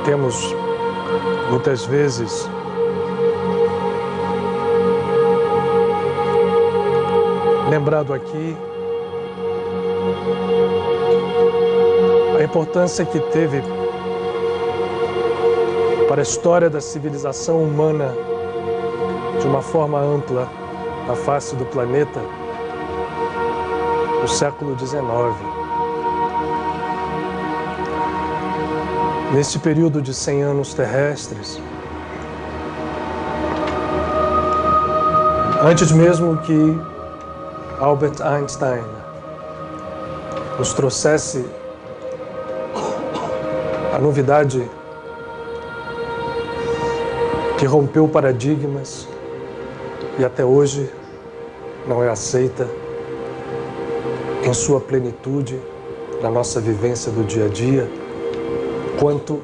Temos muitas vezes lembrado aqui a importância que teve para a história da civilização humana de uma forma ampla na face do planeta no século XIX. Neste período de 100 anos terrestres, antes mesmo que Albert Einstein nos trouxesse a novidade que rompeu paradigmas e até hoje não é aceita em sua plenitude na nossa vivência do dia a dia, quanto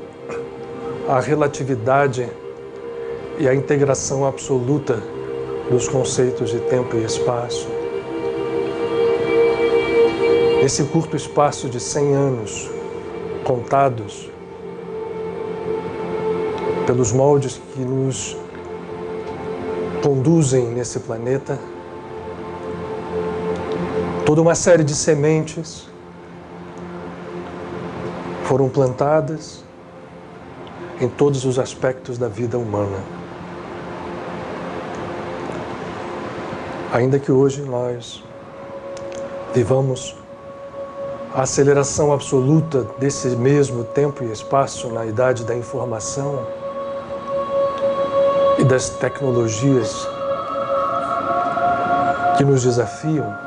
à relatividade e à integração absoluta dos conceitos de tempo e espaço. Nesse curto espaço de 100 anos, contados pelos moldes que nos conduzem nesse planeta, toda uma série de sementes foram plantadas em todos os aspectos da vida humana. Ainda que hoje nós vivamos a aceleração absoluta desse mesmo tempo e espaço na idade da informação e das tecnologias que nos desafiam,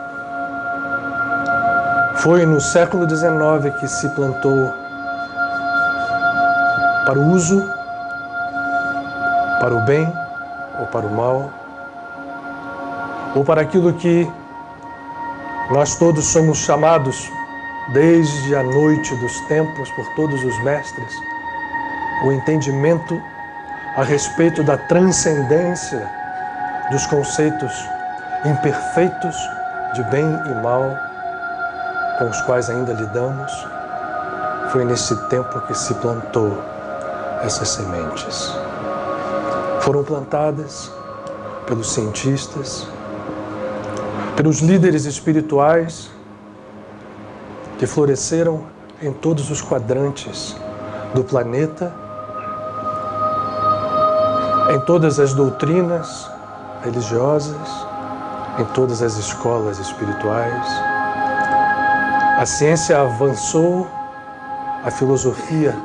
foi no século XIX que se plantou para o uso, para o bem ou para o mal, ou para aquilo que nós todos somos chamados desde a noite dos tempos por todos os mestres, o entendimento a respeito da transcendência dos conceitos imperfeitos de bem e mal com os quais ainda lidamos. Foi nesse tempo que se plantou essas sementes. Foram plantadas pelos cientistas, pelos líderes espirituais que floresceram em todos os quadrantes do planeta, em todas as doutrinas religiosas, em todas as escolas espirituais. A ciência avançou, a filosofia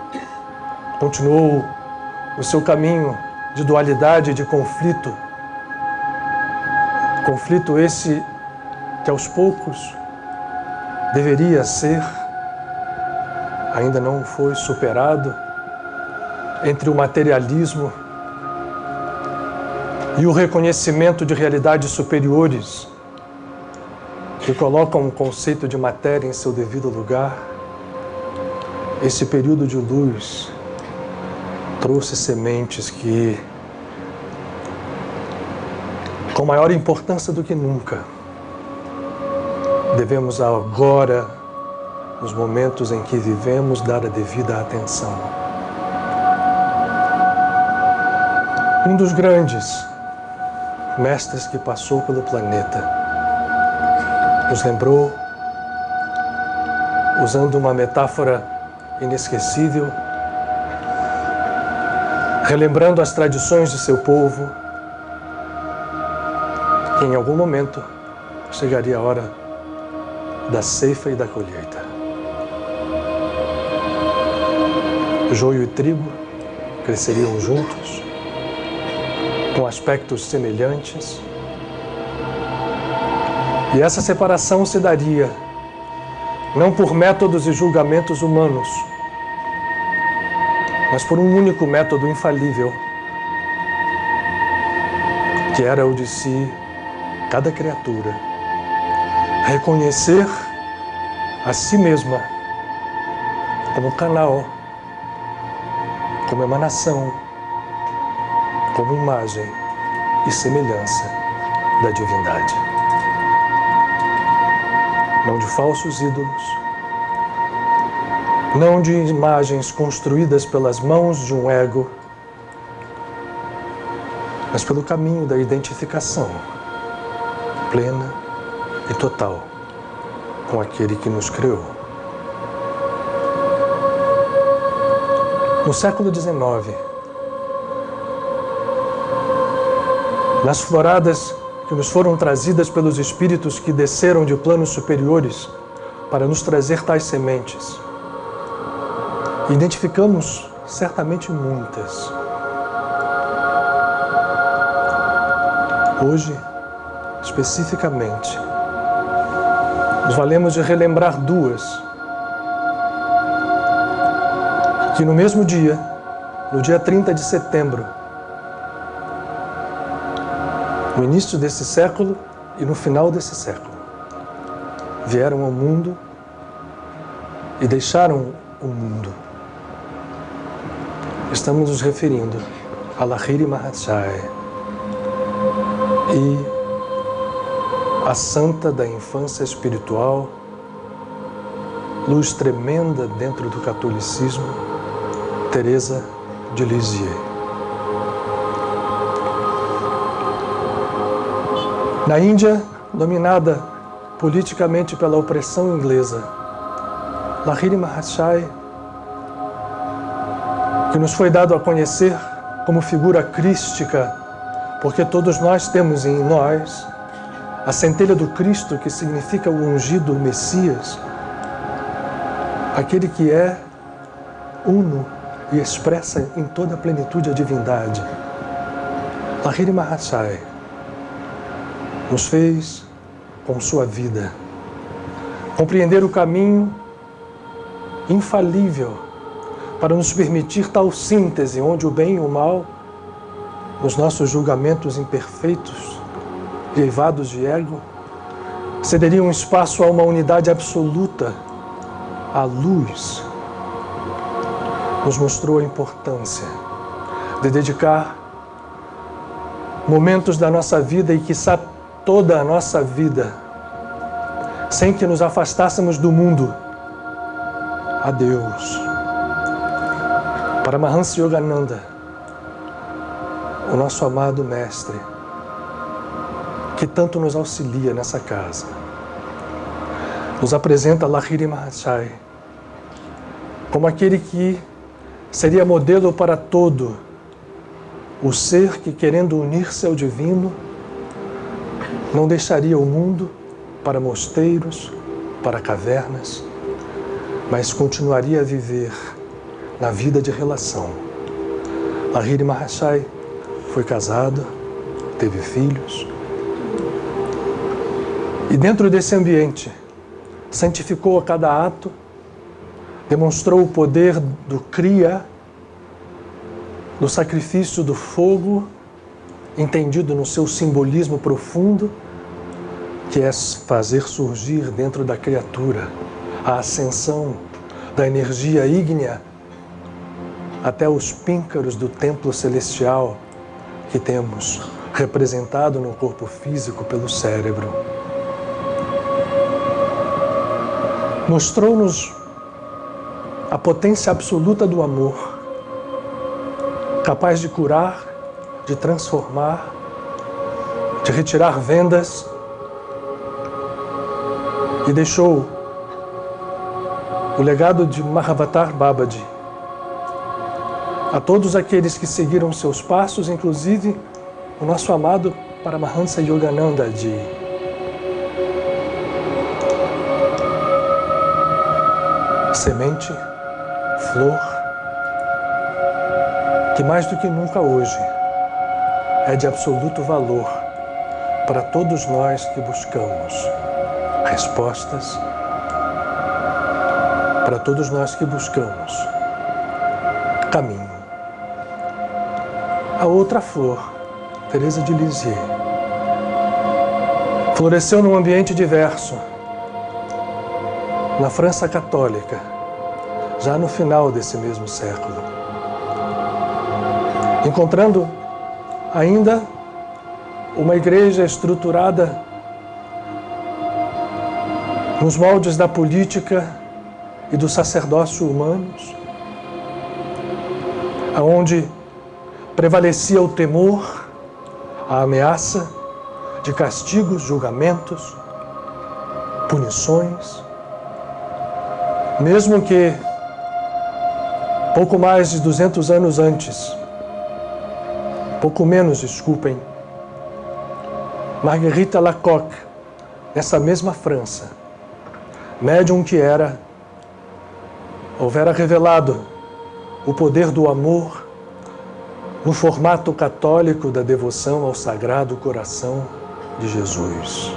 continuou o seu caminho de dualidade e de conflito. Conflito esse que aos poucos deveria ser, ainda não foi superado, entre o materialismo e o reconhecimento de realidades superiores que colocam o conceito de matéria em seu devido lugar. Esse período de luz trouxe sementes que, com maior importância do que nunca, devemos agora, nos momentos em que vivemos, dar a devida atenção. Um dos grandes mestres que passou pelo planeta nos lembrou, usando uma metáfora inesquecível, relembrando as tradições de seu povo, que em algum momento chegaria a hora da ceifa e da colheita. Joio e trigo cresceriam juntos, com aspectos semelhantes, e essa separação se daria não por métodos e julgamentos humanos, mas por um único método infalível, que era o de si, cada criatura, reconhecer a si mesma como canal, como emanação, como imagem e semelhança da divindade. Não de falsos ídolos, não de imagens construídas pelas mãos de um ego, mas pelo caminho da identificação plena e total com aquele que nos criou. No século XIX, nas floradas que nos foram trazidas pelos espíritos que desceram de planos superiores para nos trazer tais sementes, identificamos certamente muitas. Hoje, especificamente, nos valemos de relembrar duas que no mesmo dia, no dia 30 de setembro, no início desse século e no final desse século, vieram ao mundo e deixaram o mundo. Estamos nos referindo a Lahiri Mahachaya e a santa da infância espiritual, luz tremenda dentro do catolicismo, Teresa de Lisieux. Na Índia, dominada politicamente pela opressão inglesa, Lahiri Mahachaya, que nos foi dado a conhecer como figura crística, porque todos nós temos em nós a centelha do Cristo, que significa o ungido, o Messias, aquele que é uno e expressa em toda a plenitude a divindade. Lahiri Mahachaya nos fez, com sua vida, compreender o caminho infalível para nos permitir tal síntese onde o bem e o mal, nos nossos julgamentos imperfeitos, eivados de ego, cederiam espaço a uma unidade absoluta, à luz. Nos mostrou a importância de dedicar momentos da nossa vida e, quiçá, toda a nossa vida, sem que nos afastássemos do mundo, a Deus. Paramahansa Yogananda, o nosso amado mestre, que tanto nos auxilia nessa casa, nos apresenta Lahiri Mahachaya como aquele que seria modelo para todo o ser que, querendo unir-se ao divino, não deixaria o mundo para mosteiros, para cavernas, mas continuaria a viver na vida de relação. Lahiri Mahachaya foi casado, teve filhos, e dentro desse ambiente santificou a cada ato, demonstrou o poder do Kriya, do sacrifício do fogo, entendido no seu simbolismo profundo, que é fazer surgir dentro da criatura a ascensão da energia ígnea até os píncaros do templo celestial que temos representado no corpo físico pelo cérebro. Mostrou-nos a potência absoluta do amor, capaz de curar, de transformar, de retirar vendas, e deixou o legado de Mahavatar Babaji a todos aqueles que seguiram seus passos, inclusive o nosso amado Paramahansa Yogananda Ji. Semente, flor, que mais do que nunca hoje é de absoluto valor para todos nós que buscamos respostas, para todos nós que buscamos caminho. A outra flor, Teresa de Lisieux, floresceu num ambiente diverso, na França Católica, já no final desse mesmo século, encontrando ainda uma igreja estruturada nos moldes da política e do sacerdócio humanos, aonde prevalecia o temor, a ameaça de castigos, julgamentos, punições, mesmo que pouco mais de 200 anos antes, pouco menos, desculpem, Marguerite Alacoque, nessa mesma França, médium que era, houvera revelado o poder do amor no formato católico da devoção ao Sagrado Coração de Jesus.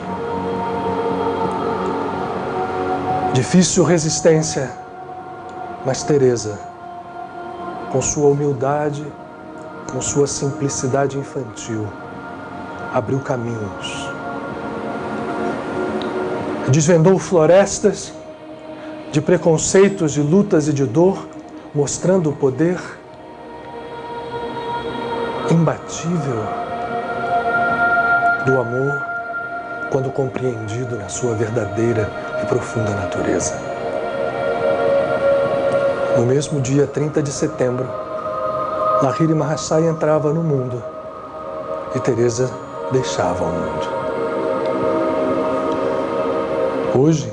Difícil resistência, mas Teresa, com sua humildade, com sua simplicidade infantil, abriu caminhos. Desvendou florestas de preconceitos, de lutas e de dor, mostrando o poder imbatível do amor quando compreendido na sua verdadeira e profunda natureza. No mesmo dia 30 de setembro, Lahiri Mahasaya entrava no mundo e Teresa deixava o mundo. Hoje,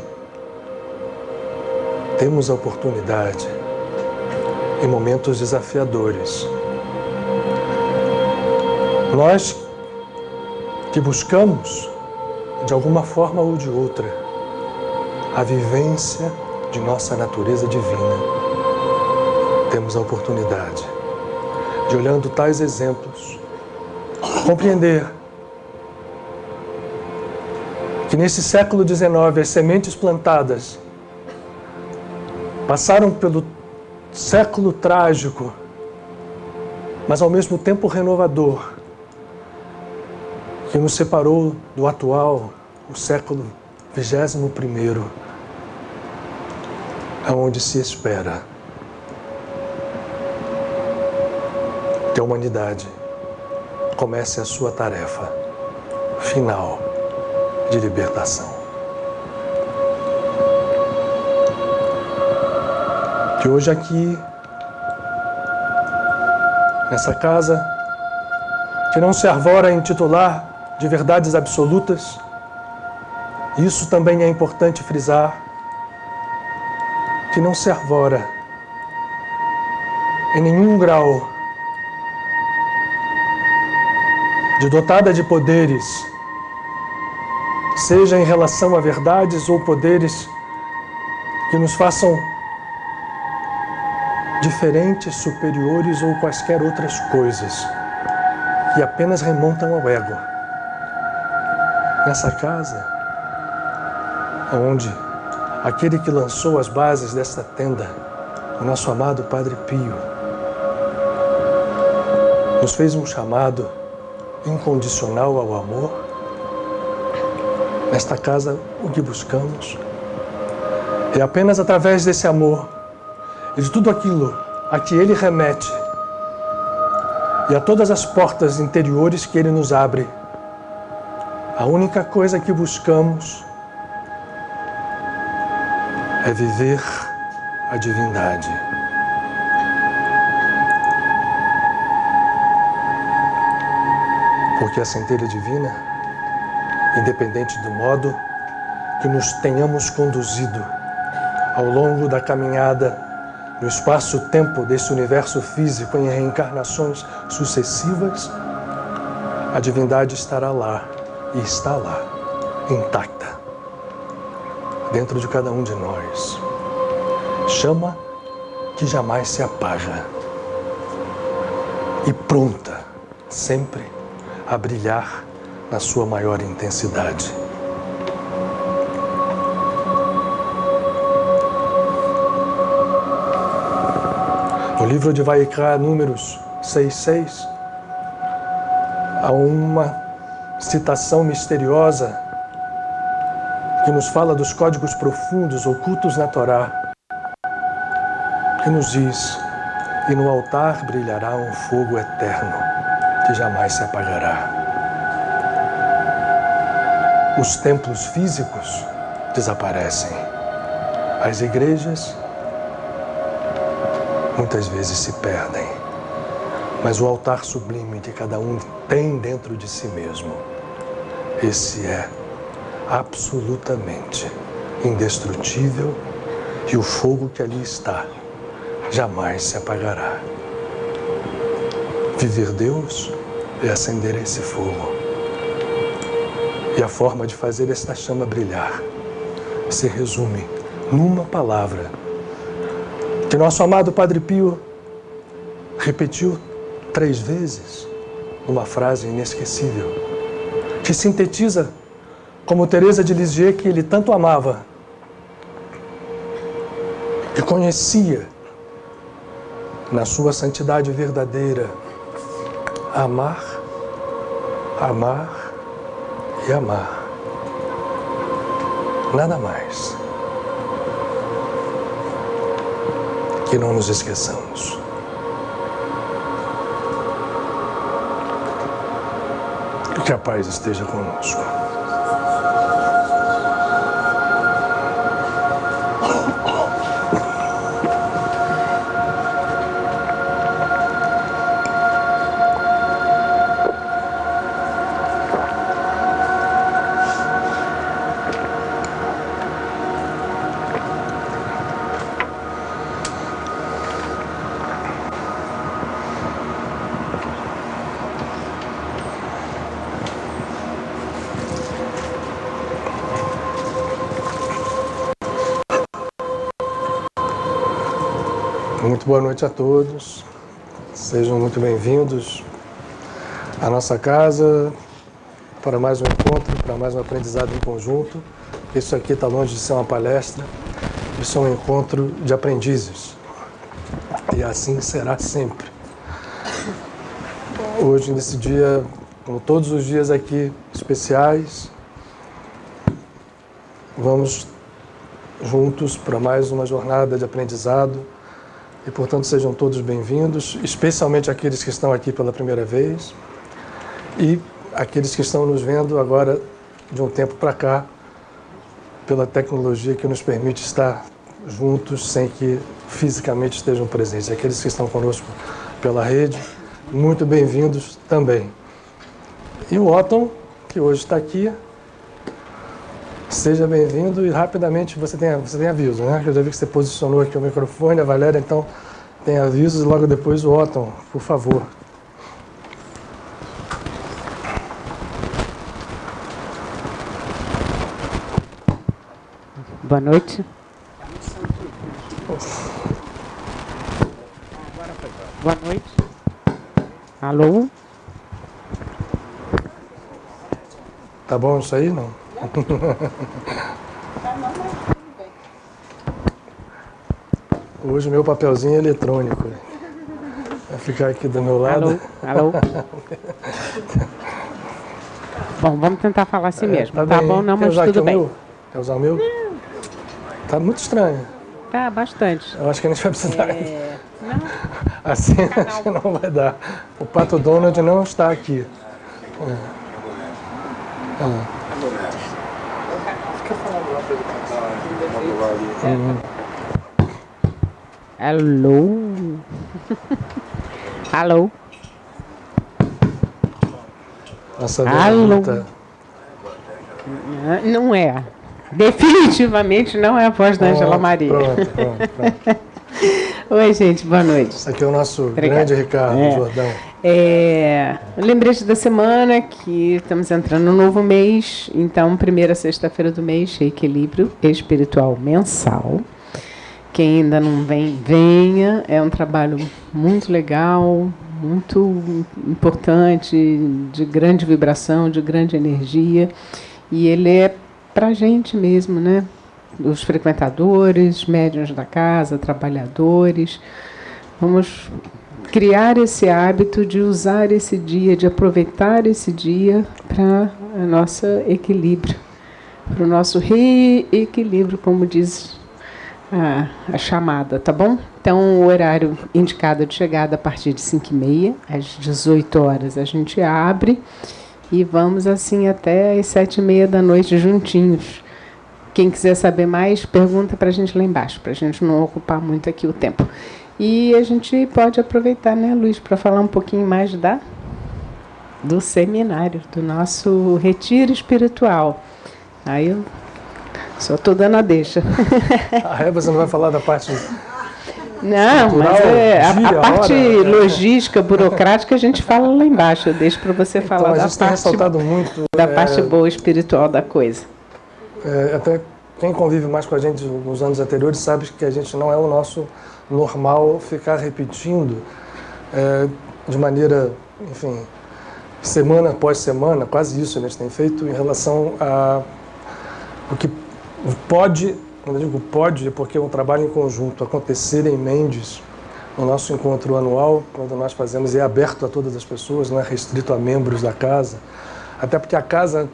temos a oportunidade, em momentos desafiadores, nós que buscamos, de alguma forma ou de outra, a vivência de nossa natureza divina, temos a oportunidade de, olhando tais exemplos, compreender que nesse século XIX as sementes plantadas passaram pelo século trágico, mas ao mesmo tempo renovador, que nos separou do atual, o século XXI, aonde se espera que a humanidade comece a sua tarefa final de libertação. Que hoje aqui, nessa casa, que não se arvora em titular de verdades absolutas, isso também é importante frisar, que não se arvora em nenhum grau de dotada de poderes, seja em relação a verdades ou poderes que nos façam diferentes, superiores ou quaisquer outras coisas que apenas remontam ao ego. Nessa casa, onde aquele que lançou as bases desta tenda, o nosso amado Padre Pio, nos fez um chamado incondicional ao amor. Nesta casa, o que buscamos é apenas através desse amor e de tudo aquilo a que ele remete e a todas as portas interiores que ele nos abre, a única coisa que buscamos é viver a divindade. Porque a centelha divina, independente do modo que nos tenhamos conduzido ao longo da caminhada no espaço-tempo desse universo físico em reencarnações sucessivas, a divindade estará lá e está lá, intacta, dentro de cada um de nós. Chama que jamais se apaga e pronta sempre a brilhar na sua maior intensidade. No livro de Vaikra, números 6:6, há uma citação misteriosa que nos fala dos códigos profundos ocultos na Torá, que nos diz: e no altar brilhará um fogo eterno que jamais se apagará. Os templos físicos desaparecem, as igrejas muitas vezes se perdem. Mas o altar sublime que cada um tem dentro de si mesmo, esse é absolutamente indestrutível e o fogo que ali está jamais se apagará. Viver Deus é acender esse fogo. E a forma de fazer esta chama brilhar se resume numa palavra que nosso amado Padre Pio repetiu 3 vezes numa frase inesquecível, que sintetiza como Teresa de Lisieux, que ele tanto amava, que conhecia na sua santidade verdadeira, amar, amar e amar. Nada mais. Que não nos esqueçamos. Que a paz esteja conosco. Muito boa noite a todos, sejam muito bem-vindos à nossa casa para mais um encontro, para mais um aprendizado em conjunto. Isso aqui está longe de ser uma palestra, isso é um encontro de aprendizes e assim será sempre. Hoje, nesse dia, como todos os dias aqui especiais, vamos juntos para mais uma jornada de aprendizado. E, portanto, sejam todos bem-vindos, especialmente aqueles que estão aqui pela primeira vez e aqueles que estão nos vendo agora de um tempo para cá, pela tecnologia que nos permite estar juntos sem que fisicamente estejam presentes. Aqueles que estão conosco pela rede, muito bem-vindos também. E o Otton, que hoje está aqui, seja bem-vindo e rapidamente você tem aviso, né? Eu já vi que você posicionou aqui o microfone, a Valéria, então tem avisos e logo depois o Otton, por favor. Boa noite. Boa noite. Alô? Tá bom isso aí, não? Hoje o meu papelzinho é eletrônico. Vai ficar aqui do meu lado. Alô? Bom, vamos tentar falar assim mesmo. Tá bom, não, mas tudo bem. Quer usar o meu? Tá muito estranho. Tá, bastante. Eu acho que a gente vai precisar. Não. Assim acho que não vai dar. O Pato Donald não está aqui. Fica falando lá para ele cantar. Alô? Alô? Nossa, alô? Tá... Não é. Definitivamente não é a voz da Ângela Maria. Pronto. Oi, gente, boa noite. Esse aqui é o nosso grande Ricardo Jordão. Lembrete da semana que estamos entrando no novo mês, então, primeira sexta-feira do mês, Equilíbrio Espiritual Mensal. Quem ainda não vem, venha. É um trabalho muito legal, muito importante, de grande vibração, de grande energia. E ele é para a gente mesmo, né? Os frequentadores, médiuns da casa, trabalhadores. Vamos criar esse hábito de usar esse dia, de aproveitar esse dia para o nosso equilíbrio, para o nosso reequilíbrio, como diz a chamada, tá bom? Então, o horário indicado de chegada a partir de 5h30, às 18 horas a gente abre e vamos assim até às 7h30 da noite juntinhos. Quem quiser saber mais, pergunta para a gente lá embaixo, para a gente não ocupar muito aqui o tempo. E a gente pode aproveitar, né, Luiz, para falar um pouquinho mais do seminário, do nosso retiro espiritual. Aí eu só estou dando a deixa. Você não vai falar da parte... Não, mas a parte logística, burocrática, a gente fala lá embaixo. Eu deixo para você falar a gente tem ressaltado muito da parte boa espiritual da coisa. Até quem convive mais com a gente nos anos anteriores sabe que a gente não é o nosso normal ficar repetindo de maneira, enfim, semana após semana, quase isso a gente tem feito em relação a o que pode, quando eu digo pode, é porque é um trabalho em conjunto, acontecer em Mendes, no nosso encontro anual, quando nós fazemos, é aberto a todas as pessoas, não é restrito a membros da casa, até porque a casa,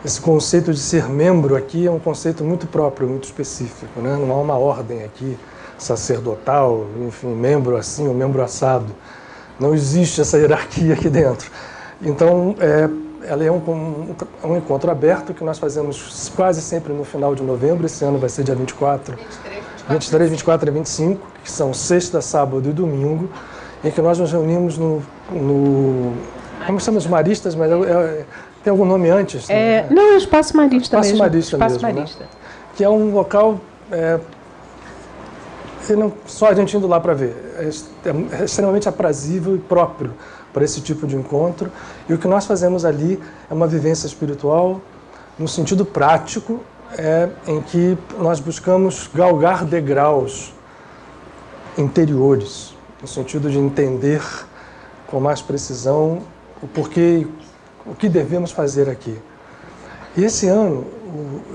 esse conceito de ser membro aqui é um conceito muito próprio, muito específico, né? Não há uma ordem aqui, sacerdotal, enfim, membro assim ou membro assado. Não existe essa hierarquia aqui dentro. Então, ela é um encontro aberto que nós fazemos quase sempre no final de novembro. Esse ano vai ser dia 24, 23, 24 e 25, que são sexta, sábado e domingo, em que nós nos reunimos como chamamos Maristas, mas tem algum nome antes? Né? Não, é o Espaço Marista Espaço mesmo. Marista Espaço mesmo, Marista. Né? Que é um local... só a gente indo lá para ver. É extremamente aprazível e próprio para esse tipo de encontro. E o que nós fazemos ali é uma vivência espiritual no sentido prático, em que nós buscamos galgar degraus interiores, no sentido de entender com mais precisão o porquê, o que devemos fazer aqui. E esse ano,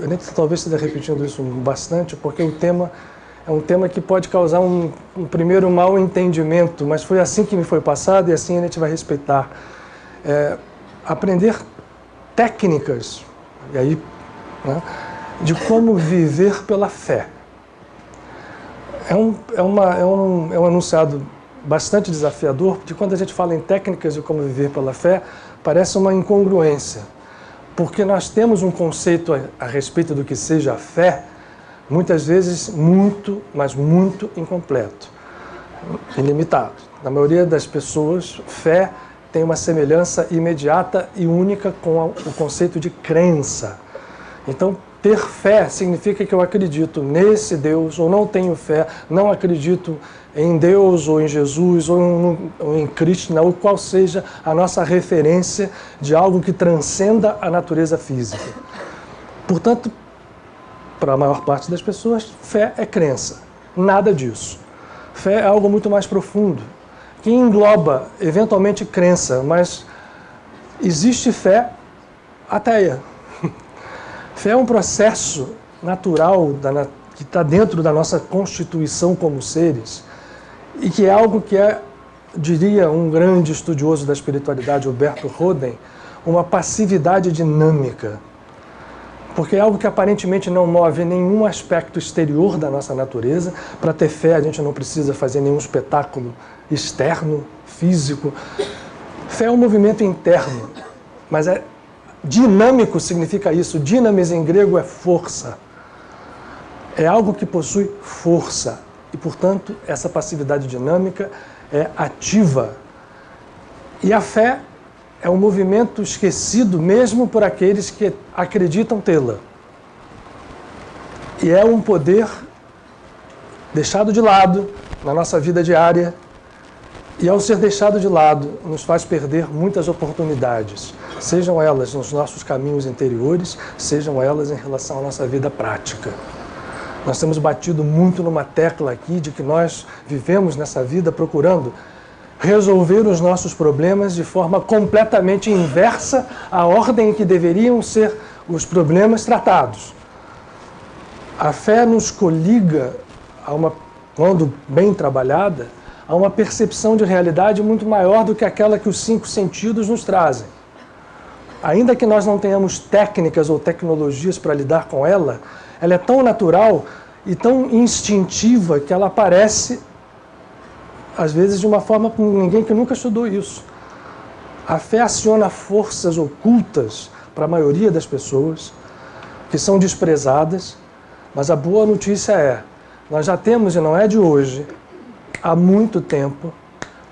eu nem talvez esteja repetindo isso bastante, porque o tema é um tema que pode causar um primeiro mau entendimento, mas foi assim que me foi passado e assim a gente vai respeitar. Aprender técnicas, e aí, né, de como viver pela fé. É um enunciado bastante desafiador, porque quando a gente fala em técnicas de como viver pela fé, parece uma incongruência, porque nós temos um conceito a respeito do que seja a fé, muitas vezes muito, mas muito incompleto, ilimitado. Na maioria das pessoas, fé tem uma semelhança imediata e única com o conceito de crença. Então, ter fé significa que eu acredito nesse Deus, ou não tenho fé, não acredito em Deus, ou em Jesus, ou em Krishna, ou qual seja a nossa referência de algo que transcenda a natureza física. Portanto, para a maior parte das pessoas, fé é crença. Nada disso. Fé é algo muito mais profundo, que engloba, eventualmente, crença, mas existe fé ateia. Fé é um processo natural que está dentro da nossa constituição como seres e que é algo que diria um grande estudioso da espiritualidade, Huberto Roden, uma passividade dinâmica. Porque é algo que aparentemente não move nenhum aspecto exterior da nossa natureza. Para ter fé, a gente não precisa fazer nenhum espetáculo externo, físico. Fé é um movimento interno, mas dinâmico significa isso. Dinamis em grego é força. É algo que possui força. E, portanto, essa passividade dinâmica é ativa. E a fé é um movimento esquecido mesmo por aqueles que acreditam tê-la. E é um poder deixado de lado na nossa vida diária. E ao ser deixado de lado, nos faz perder muitas oportunidades, sejam elas nos nossos caminhos interiores, sejam elas em relação à nossa vida prática. Nós temos batido muito numa tecla aqui de que nós vivemos nessa vida procurando resolver os nossos problemas de forma completamente inversa à ordem em que deveriam ser os problemas tratados. A fé nos coliga, quando bem trabalhada, a uma percepção de realidade muito maior do que aquela que os 5 sentidos nos trazem. Ainda que nós não tenhamos técnicas ou tecnologias para lidar com ela é tão natural e tão instintiva que ela aparece, às vezes, de uma forma com ninguém que nunca estudou isso. A fé aciona forças ocultas para a maioria das pessoas, que são desprezadas, mas a boa notícia nós já temos, e não é de hoje, há muito tempo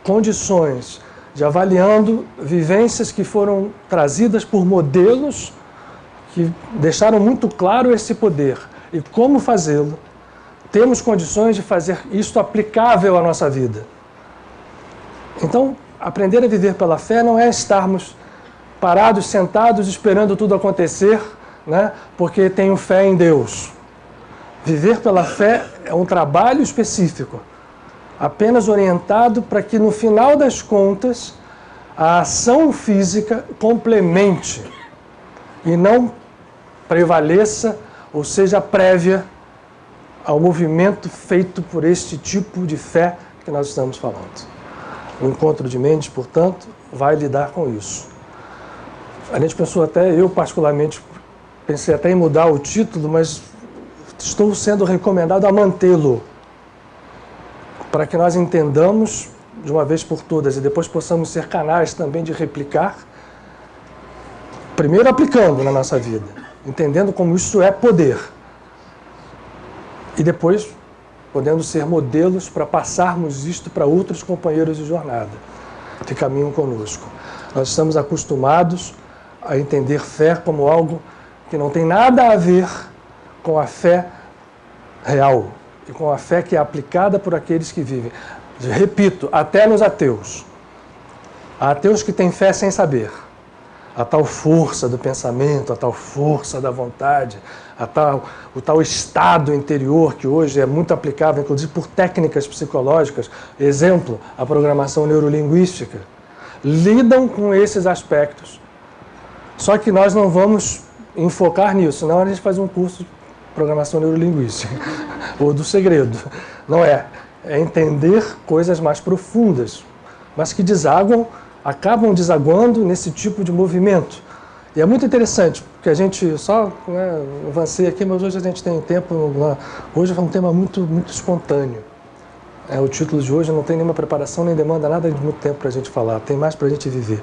condições de avaliando vivências que foram trazidas por modelos que deixaram muito claro esse poder e como fazê-lo. Temos condições de fazer isso aplicável à nossa vida. Então, aprender a viver pela fé não é estarmos parados, sentados, esperando tudo acontecer, né? Porque tenho fé em Deus. Viver pela fé é um trabalho específico, apenas orientado para que, no final das contas, a ação física complemente e não prevaleça ou seja prévia ao movimento feito por este tipo de fé que nós estamos falando. O Encontro de Mentes, portanto, vai lidar com isso. A gente pensou até, eu particularmente, pensei até em mudar o título, mas estou sendo recomendado a mantê-lo, para que nós entendamos de uma vez por todas e depois possamos ser canais também de replicar, primeiro aplicando na nossa vida, entendendo como isso é poder, e depois podendo ser modelos para passarmos isto para outros companheiros de jornada que caminham conosco. Nós estamos acostumados a entender fé como algo que não tem nada a ver com a fé real e com a fé que é aplicada por aqueles que vivem. Repito, até nos ateus. Há ateus que têm fé sem saber. A tal força do pensamento, a tal força da vontade, o tal estado interior que hoje é muito aplicável, inclusive por técnicas psicológicas, exemplo, a programação neurolinguística, lidam com esses aspectos. Só que nós não vamos enfocar nisso, senão a gente faz um curso de programação neurolinguística, ou do segredo. Não é. É entender coisas mais profundas, mas que acabam desaguando nesse tipo de movimento. E é muito interessante, porque a gente só avancei aqui, mas hoje a gente tem tempo, hoje é um tema muito, muito espontâneo. O título de hoje não tem nenhuma preparação, nem demanda nada de muito tempo para a gente falar, tem mais para a gente viver.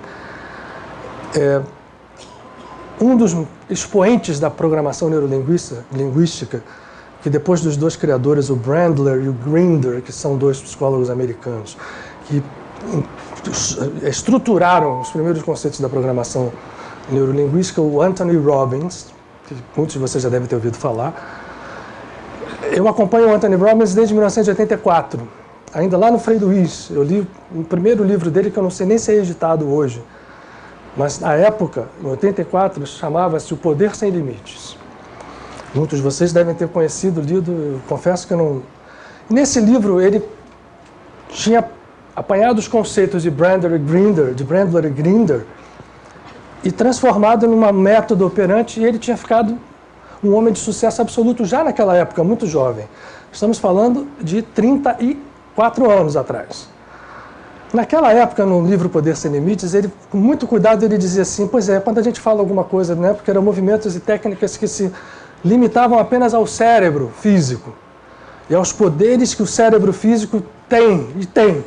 Um dos expoentes da programação neurolinguística, que depois dos dois criadores, o Bandler e o Grinder, que são dois psicólogos americanos, que estruturaram os primeiros conceitos da programação neurolinguística, o Anthony Robbins, que muitos de vocês já devem ter ouvido falar. Eu acompanho o Anthony Robbins desde 1984, ainda lá no Frei Luiz. Eu li o primeiro livro dele, que eu não sei nem se é editado hoje, mas na época, em 84, chamava-se O Poder Sem Limites. Muitos de vocês devem ter conhecido, lido, eu confesso que eu não... Nesse livro, ele tinha apanhado os conceitos de Bandler e Grinder, e transformado numa método operante, e ele tinha ficado um homem de sucesso absoluto já naquela época, muito jovem. Estamos falando de 34 anos atrás. Naquela época, no livro Poder Sem Limites, ele, com muito cuidado, ele dizia assim, pois é, quando a gente fala alguma coisa, né, porque eram movimentos e técnicas que se limitavam apenas ao cérebro físico e aos poderes que o cérebro físico tem.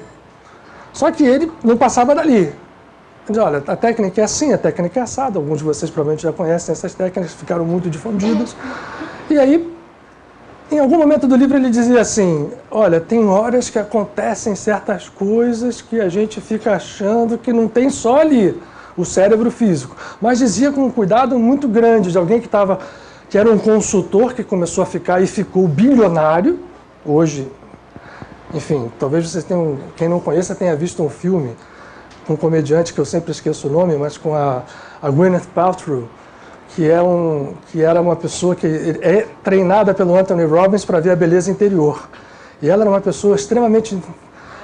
Só que ele não passava dali. Ele dizia, olha, a técnica é assim, a técnica é assada. Alguns de vocês provavelmente já conhecem essas técnicas, ficaram muito difundidas. E aí, em algum momento do livro, ele dizia assim, olha, tem horas que acontecem certas coisas que a gente fica achando que não tem só ali o cérebro físico. Mas dizia com um cuidado muito grande de alguém que era um consultor que começou a ficar e ficou bilionário. Hoje, enfim, talvez vocês tenham, quem não conheça tenha visto um filme com um comediante que eu sempre esqueço o nome, mas com a Gwyneth Paltrow, que era uma pessoa que é treinada pelo Anthony Robbins para ver a beleza interior. E ela era uma pessoa extremamente,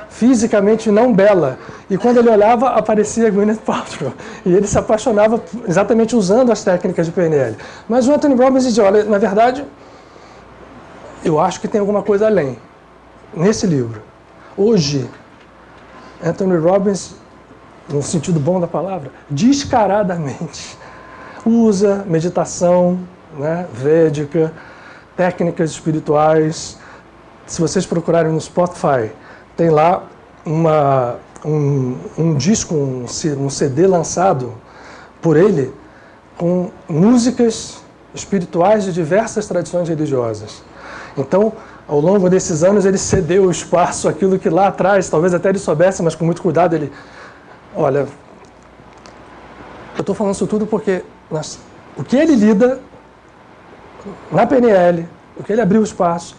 fisicamente não bela. E quando ele olhava, aparecia a Gwyneth Paltrow. E ele se apaixonava exatamente usando as técnicas de PNL. Mas o Anthony Robbins dizia, olha, na verdade, eu acho que tem alguma coisa além. Nesse livro. Hoje, Anthony Robbins, no sentido bom da palavra, descaradamente, usa meditação, né, védica, técnicas espirituais. Se vocês procurarem no Spotify, tem lá um disco, um CD lançado por ele, com músicas espirituais de diversas tradições religiosas. Então, ao longo desses anos, ele cedeu o espaço, aquilo que lá atrás, talvez até ele soubesse, mas com muito cuidado, ele... Olha, eu estou falando isso tudo porque o que ele lida na PNL, o que ele abriu o espaço,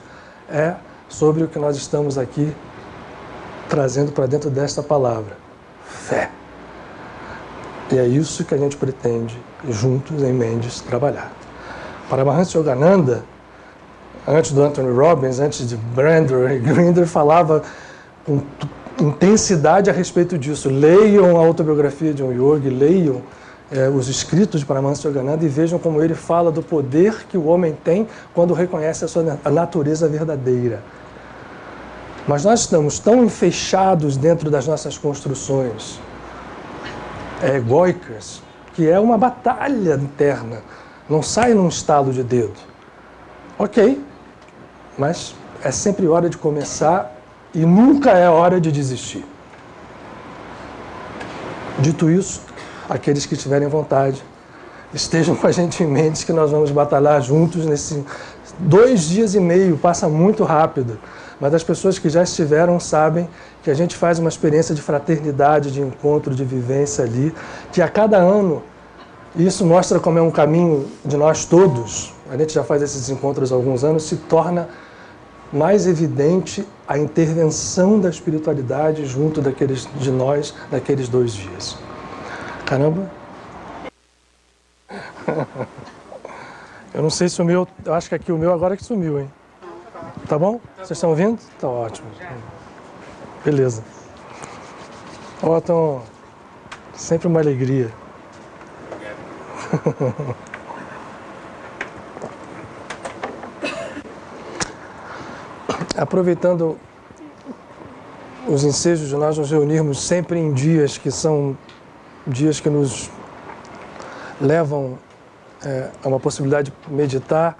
é sobre o que nós estamos aqui trazendo para dentro desta palavra. Fé. E é isso que a gente pretende, juntos, em Mendes, trabalhar. Paramahansa Yogananda, antes do Anthony Robbins, antes de Brander e Grinder, falava com intensidade a respeito disso. Leiam a autobiografia de um yogi, leiam os escritos de Paramahansa Yogananda e vejam como ele fala do poder que o homem tem quando reconhece a sua natureza verdadeira. Mas nós estamos tão fechados dentro das nossas construções egóicas, que é uma batalha interna, não sai num estalo de dedo. Ok, mas é sempre hora de começar e nunca é hora de desistir. Dito isso, aqueles que tiverem vontade, estejam com a gente em mente que nós vamos batalhar juntos nesses 2 dias e meio, passa muito rápido. Mas as pessoas que já estiveram sabem que a gente faz uma experiência de fraternidade, de encontro, de vivência ali, que a cada ano, isso mostra como é um caminho de nós todos, a gente já faz esses encontros há alguns anos, se torna mais evidente a intervenção da espiritualidade junto de nós naqueles 2 dias. Caramba! Eu não sei se o meu, eu acho que aqui o meu agora que sumiu, hein? Tá bom? Vocês estão ouvindo? Tá ótimo. Beleza. Ó, então, sempre uma alegria. Aproveitando os ensejos de nós nos reunirmos sempre em dias que são dias que nos levam a uma possibilidade de meditar,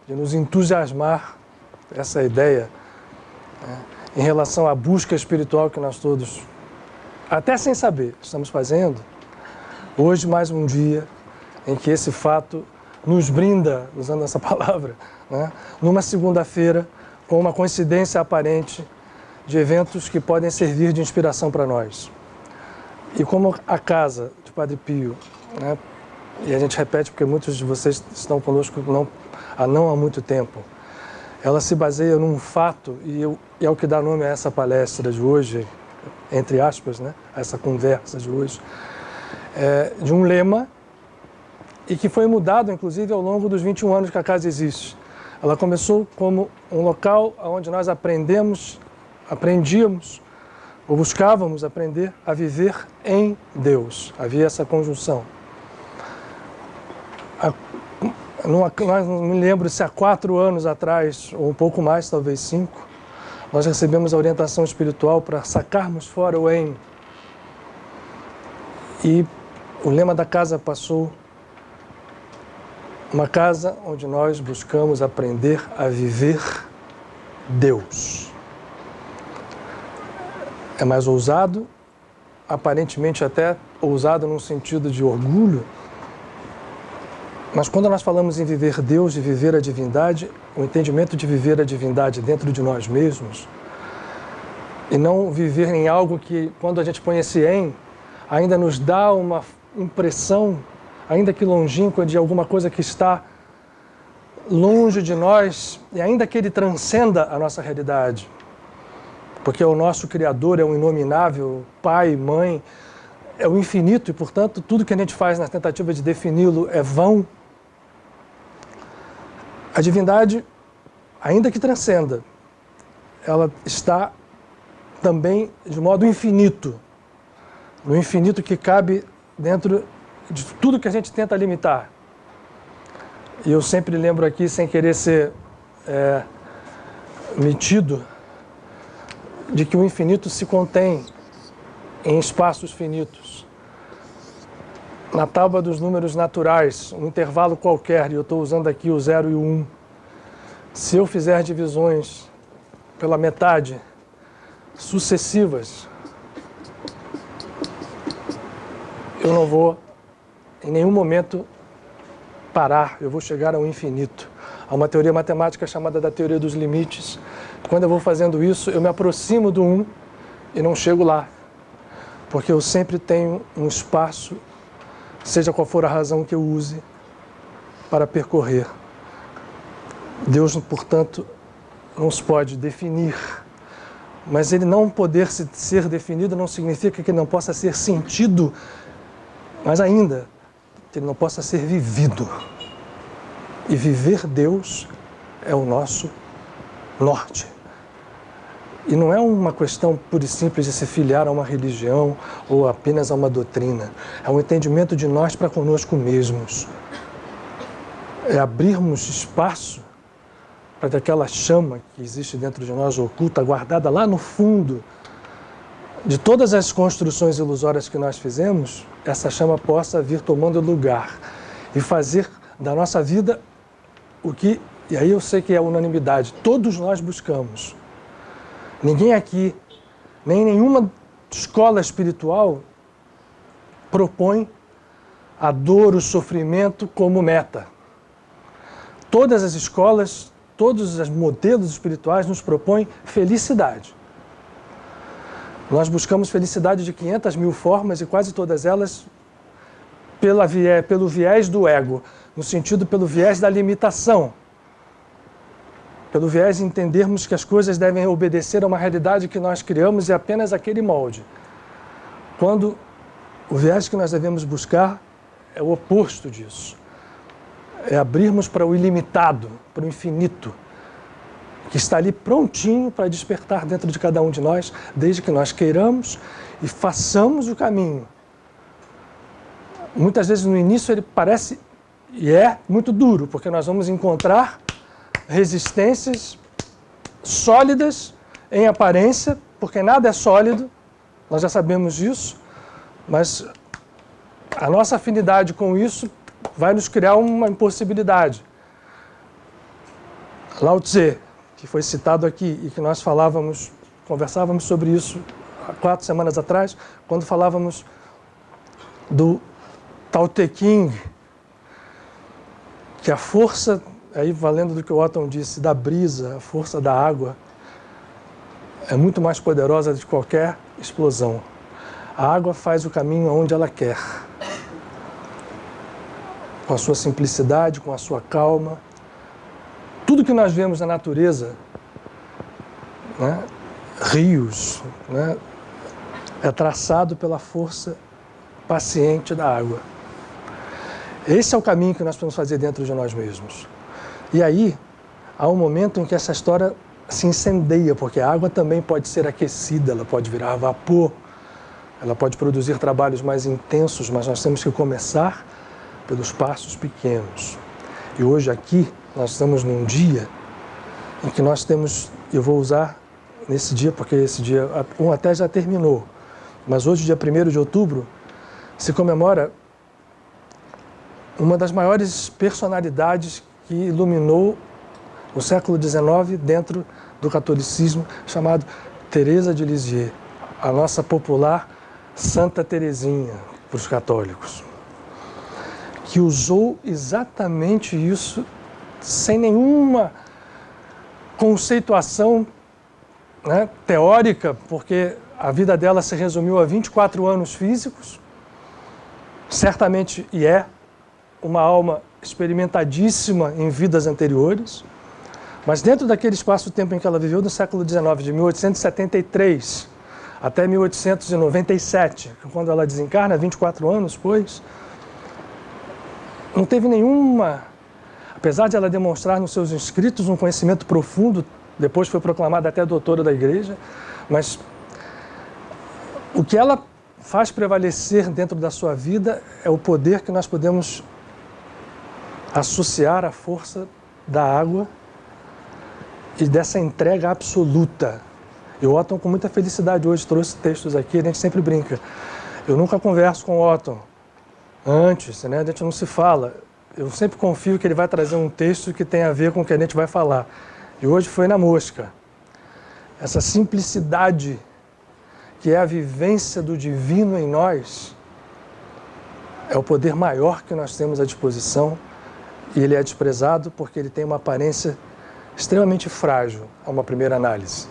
de nos entusiasmar, essa ideia, em relação à busca espiritual que nós todos, até sem saber, estamos fazendo. Hoje, mais um dia em que esse fato nos brinda, usando essa palavra, numa segunda-feira, com uma coincidência aparente de eventos que podem servir de inspiração para nós. E como a casa de Padre Pio, e a gente repete porque muitos de vocês estão conosco não há muito tempo, ela se baseia num fato, e é o que dá nome a essa palestra de hoje, entre aspas, essa conversa de hoje, de um lema, e que foi mudado, inclusive, ao longo dos 21 anos que a casa existe. Ela começou como um local onde nós aprendíamos, ou buscávamos aprender a viver em Deus. Havia essa conjunção. Não me lembro se há 4 anos atrás, ou um pouco mais, talvez 5, nós recebemos a orientação espiritual para sacarmos fora o em. E o lema da casa passou: uma casa onde nós buscamos aprender a viver Deus. É mais ousado, aparentemente até ousado num sentido de orgulho, mas quando nós falamos em viver Deus, de viver a divindade, o entendimento de viver a divindade dentro de nós mesmos, e não viver em algo que, quando a gente põe esse em, ainda nos dá uma impressão, ainda que longínqua, de alguma coisa que está longe de nós, e ainda que ele transcenda a nossa realidade, porque o nosso Criador é o inominável, Pai, Mãe, é o infinito, e, portanto, tudo que a gente faz na tentativa de defini-lo é vão. A divindade, ainda que transcenda, ela está também de modo infinito, no infinito que cabe dentro de tudo que a gente tenta limitar. E eu sempre lembro aqui, sem querer ser metido, de que o infinito se contém em espaços finitos. Na tábua dos números naturais, um intervalo qualquer, e eu estou usando aqui o 0 e o 1, se eu fizer divisões pela metade, sucessivas, eu não vou em nenhum momento parar, eu vou chegar ao infinito. Há uma teoria matemática chamada da teoria dos limites, quando eu vou fazendo isso, eu me aproximo do um e não chego lá. Porque eu sempre tenho um espaço, seja qual for a razão que eu use, para percorrer. Deus, portanto, não se pode definir, mas ele não poder ser definido não significa que ele não possa ser sentido, mas ainda que ele não possa ser vivido. E viver Deus é o nosso norte. E não é uma questão pura e simples de se filiar a uma religião ou apenas a uma doutrina. É um entendimento de nós para conosco mesmos. É abrirmos espaço para que aquela chama que existe dentro de nós, oculta, guardada lá no fundo de todas as construções ilusórias que nós fizemos, essa chama possa vir tomando lugar e fazer da nossa vida o que, e aí eu sei que é unanimidade, todos nós buscamos. Ninguém aqui, nem nenhuma escola espiritual propõe a dor, o sofrimento como meta. Todas as escolas, todos os modelos espirituais nos propõem felicidade. Nós buscamos felicidade de 500 mil formas e quase todas elas pelo viés do ego, no sentido pelo viés da limitação. Pelo viés de entendermos que as coisas devem obedecer a uma realidade que nós criamos e apenas aquele molde. Quando o viés que nós devemos buscar é o oposto disso. É abrirmos para o ilimitado, para o infinito, que está ali prontinho para despertar dentro de cada um de nós, desde que nós queiramos e façamos o caminho. Muitas vezes no início ele parece e é muito duro, porque nós vamos encontrar resistências sólidas em aparência, porque nada é sólido, nós já sabemos disso, mas a nossa afinidade com isso vai nos criar uma impossibilidade. Lao Tse, que foi citado aqui e que nós conversávamos sobre isso há 4 semanas atrás, quando falávamos do Tao Te Ching, que a força, aí valendo do que o Otton disse, da brisa, a força da água, é muito mais poderosa de qualquer explosão. A água faz o caminho aonde ela quer, com a sua simplicidade, com a sua calma. Tudo que nós vemos na natureza, né, rios, né, é traçado pela força paciente da água. Esse é o caminho que nós podemos fazer dentro de nós mesmos. E aí, há um momento em que essa história se incendeia, porque a água também pode ser aquecida, ela pode virar vapor, ela pode produzir trabalhos mais intensos, mas nós temos que começar pelos passos pequenos. E hoje aqui, nós estamos num dia em que nós temos, eu vou usar nesse dia, porque esse dia, um até já terminou, mas hoje, dia 1º de outubro, se comemora uma das maiores personalidades que iluminou o século XIX dentro do catolicismo, chamado Teresa de Lisieux, a nossa popular Santa Teresinha para os católicos, que usou exatamente isso sem nenhuma conceituação, né, teórica, porque a vida dela se resumiu a 24 anos físicos, certamente, e é uma alma experimentadíssima em vidas anteriores, mas dentro daquele espaço-tempo em que ela viveu no século XIX, de 1873 até 1897, quando ela desencarna, 24 anos depois, não teve nenhuma, apesar de ela demonstrar nos seus escritos um conhecimento profundo, depois foi proclamada até doutora da igreja, mas o que ela faz prevalecer dentro da sua vida é o poder que nós podemos associar à força da água e dessa entrega absoluta. E o Otton, com muita felicidade, hoje trouxe textos aqui, a gente sempre brinca. Eu nunca converso com o Otton antes, né? A gente não se fala. Eu sempre confio que ele vai trazer um texto que tem a ver com o que a gente vai falar. E hoje foi na mosca. Essa simplicidade que é a vivência do divino em nós é o poder maior que nós temos à disposição, e ele é desprezado porque ele tem uma aparência extremamente frágil a uma primeira análise.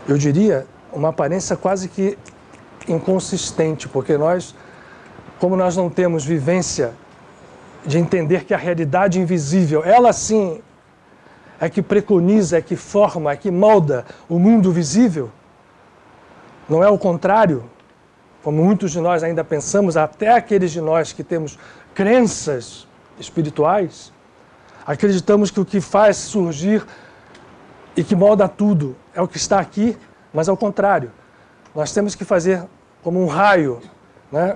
Eu diria uma aparência quase que inconsistente, porque como nós não temos vivência de entender que a realidade invisível, ela sim é que preconiza, é que forma, é que molda o mundo visível, não é o contrário, como muitos de nós ainda pensamos, até aqueles de nós que temos crenças espirituais, acreditamos que o que faz surgir e que molda tudo é o que está aqui, mas ao contrário. Nós temos que fazer como um raio, né?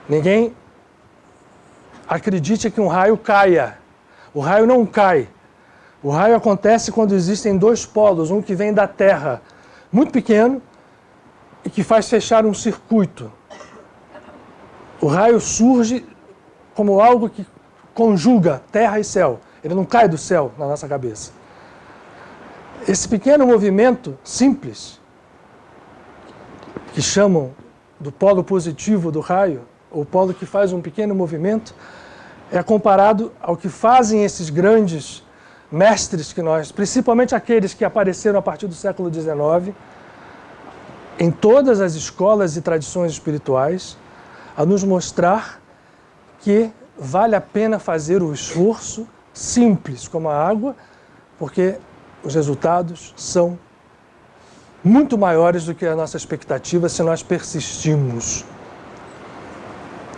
Ninguém acredite que um raio caia. O raio não cai. O raio acontece quando existem dois polos, um que vem da Terra, muito pequeno, e que faz fechar um circuito. O raio surge como algo que conjuga terra e céu. Ele não cai do céu na nossa cabeça. Esse pequeno movimento simples, que chamam do polo positivo do raio, ou polo que faz um pequeno movimento, é comparado ao que fazem esses grandes mestres que nós, principalmente aqueles que apareceram a partir do século XIX, em todas as escolas e tradições espirituais, a nos mostrar que vale a pena fazer o esforço simples como a água, porque os resultados são muito maiores do que a nossa expectativa se nós persistimos.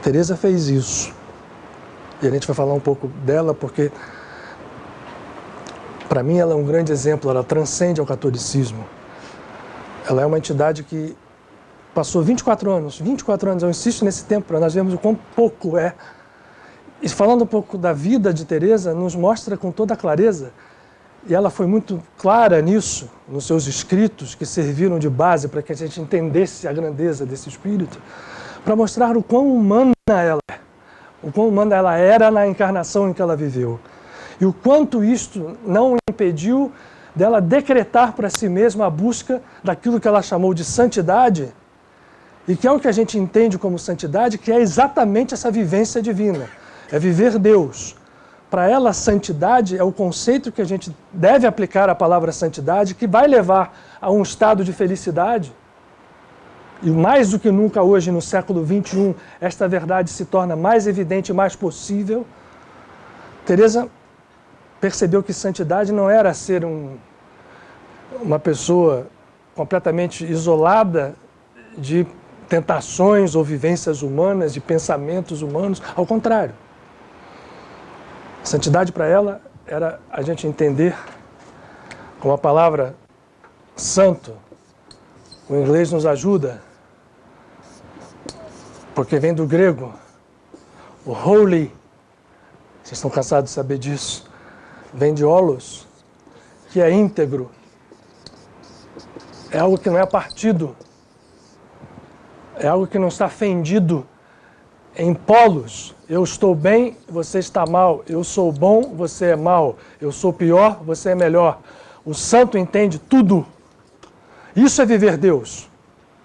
Teresa fez isso. E a gente vai falar um pouco dela porque, para mim, ela é um grande exemplo, ela transcende ao catolicismo. Ela é uma entidade que passou 24 anos, eu insisto nesse tempo, para nós vermos o quão pouco é. E falando um pouco da vida de Teresa, nos mostra com toda a clareza, e ela foi muito clara nisso, nos seus escritos, que serviram de base para que a gente entendesse a grandeza desse espírito, para mostrar o quão humana ela é, o quão humana ela era na encarnação em que ela viveu, e o quanto isto não impediu dela decretar para si mesma a busca daquilo que ela chamou de santidade, e que é o que a gente entende como santidade, que é exatamente essa vivência divina, é viver Deus. Para ela, a santidade é o conceito que a gente deve aplicar à palavra santidade, que vai levar a um estado de felicidade. E mais do que nunca hoje, no século XXI, esta verdade se torna mais evidente e mais possível. Teresa percebeu que santidade não era ser uma pessoa completamente isolada de tentações ou vivências humanas, de pensamentos humanos. Ao contrário. Santidade para ela era a gente entender como a palavra santo, o inglês nos ajuda, porque vem do grego, o holy, vocês estão cansados de saber disso, vem de holos, que é íntegro, é algo que não é partido, é algo que não está fendido em polos. Eu estou bem, você está mal. Eu sou bom, você é mal. Eu sou pior, você é melhor. O santo entende tudo. Isso é viver Deus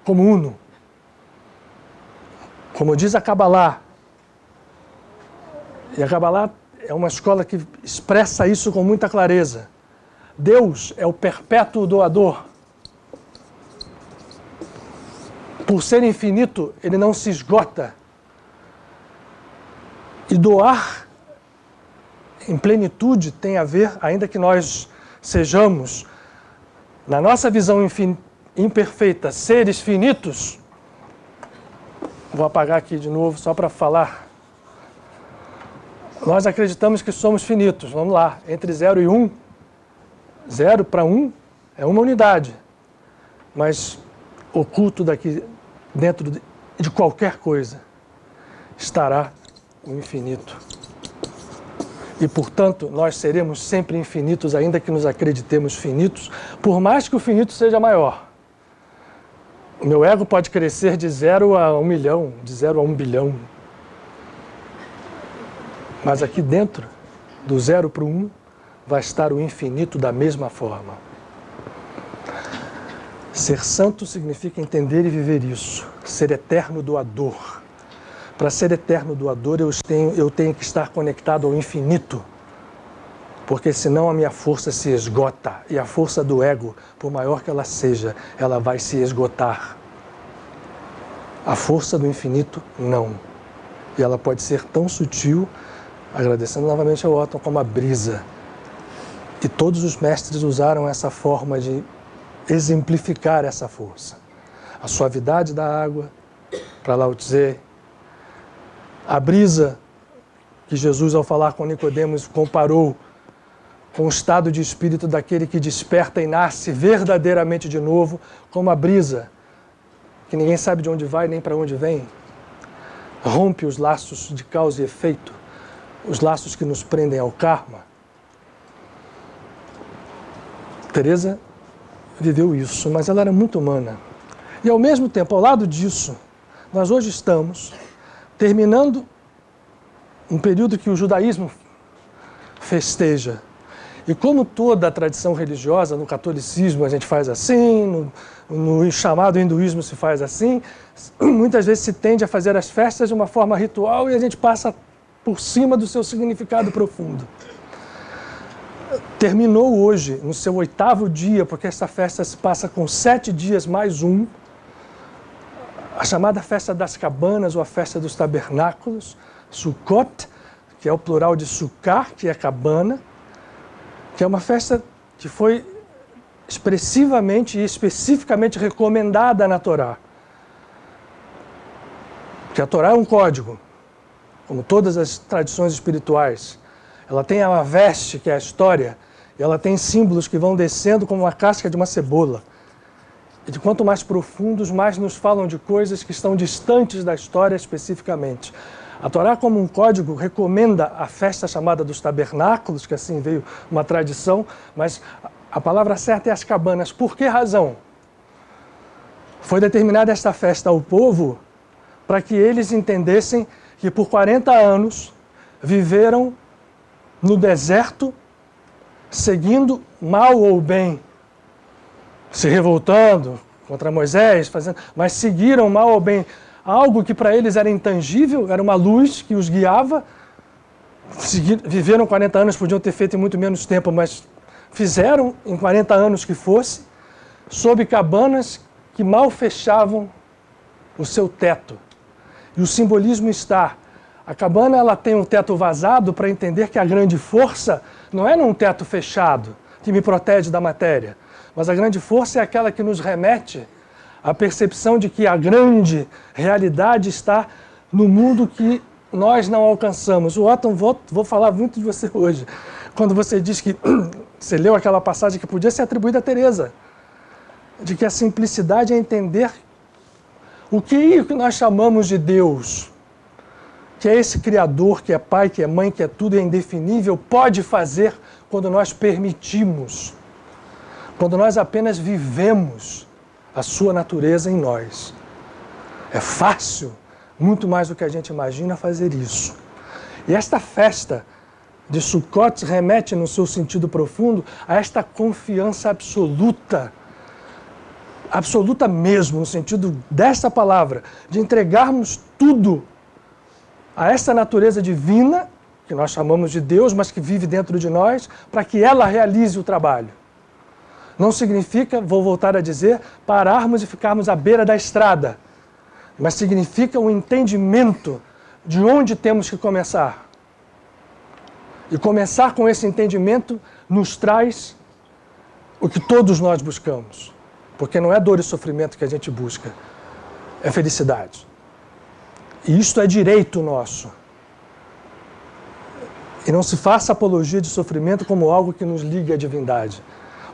como uno. Como diz a Kabbalah. E a Kabbalah é uma escola que expressa isso com muita clareza. Deus é o perpétuo doador. Por ser infinito, ele não se esgota. E doar em plenitude tem a ver, ainda que nós sejamos, na nossa visão imperfeita, seres finitos. Vou apagar aqui de novo só para falar. Nós acreditamos que somos finitos, vamos lá, entre 0 e 1. 0 para 1 é uma unidade, mas oculto daqui dentro de qualquer coisa estará o infinito. E, portanto, nós seremos sempre infinitos, ainda que nos acreditemos finitos, por mais que o finito seja maior. O meu ego pode crescer de 0 a 1 milhão, de 0 a 1 bilhão. Mas aqui dentro, do 0 para o 1, vai estar o infinito da mesma forma. Ser santo significa entender e viver isso. Ser eterno doador. Para ser eterno doador, eu tenho que estar conectado ao infinito. porque senão a minha força se esgota, e a força do ego, por maior que ela seja, ela vai se esgotar. A força do infinito, não. E ela pode ser tão sutil, agradecendo novamente ao Otton, como a brisa. E todos os mestres usaram essa forma de exemplificar essa força. A suavidade da água, para Lao Tse, a brisa que Jesus, ao falar com Nicodemos, comparou com o estado de espírito daquele que desperta e nasce verdadeiramente de novo, como a brisa, que ninguém sabe de onde vai nem para onde vem, rompe os laços de causa e efeito, os laços que nos prendem ao karma. Teresa viveu isso, mas ela era muito humana. E ao mesmo tempo, ao lado disso, nós hoje estamos terminando um período que o judaísmo festeja. E como toda a tradição religiosa, no catolicismo a gente faz assim, no chamado hinduísmo se faz assim, muitas vezes se tende a fazer as festas de uma forma ritual e a gente passa por cima do seu significado profundo. Terminou hoje, no seu 8º dia, porque essa festa se passa com 7 dias mais um, a chamada Festa das Cabanas ou a Festa dos Tabernáculos, Sukkot, que é o plural de Sukkah, que é cabana, que é uma festa que foi expressivamente e especificamente recomendada na Torá. Porque a Torá é um código, como todas as tradições espirituais. Ela tem a veste, que é a história, e ela tem símbolos que vão descendo como a casca de uma cebola. E de quanto mais profundos, mais nos falam de coisas que estão distantes da história especificamente. A Torá, como um código, recomenda a festa chamada dos tabernáculos, que assim veio uma tradição, mas a palavra certa é as cabanas. Por que razão? Foi determinada esta festa ao povo para que eles entendessem que por 40 anos viveram no deserto, seguindo mal ou bem, se revoltando contra Moisés, mas seguiram mal ou bem algo que para eles era intangível, era uma luz que os guiava. Viveram 40 anos, podiam ter feito em muito menos tempo, mas fizeram em 40 anos que fosse, sob cabanas que mal fechavam o seu teto. E o simbolismo está, a cabana ela tem um teto vazado para entender que a grande força não é num teto fechado, que me protege da matéria, mas a grande força é aquela que nos remete à percepção de que a grande realidade está no mundo que nós não alcançamos. O Otton, vou falar muito de você hoje, quando você diz que você leu aquela passagem que podia ser atribuída a Teresa, de que a simplicidade é entender o que nós chamamos de Deus, que é esse Criador, que é Pai, que é Mãe, que é tudo, é indefinível, pode fazer quando nós permitimos, quando nós apenas vivemos a sua natureza em nós. É fácil, muito mais do que a gente imagina, fazer isso. E esta festa de Sukkot remete, no seu sentido profundo, a esta confiança absoluta, absoluta mesmo, no sentido desta palavra, de entregarmos tudo a esta natureza divina, que nós chamamos de Deus, mas que vive dentro de nós, para que ela realize o trabalho. Não significa, vou voltar a dizer, pararmos e ficarmos à beira da estrada, mas significa um entendimento de onde temos que começar. E começar com esse entendimento nos traz o que todos nós buscamos. Porque não é dor e sofrimento que a gente busca, é felicidade. E isto é direito nosso. E não se faça apologia de sofrimento como algo que nos ligue à divindade.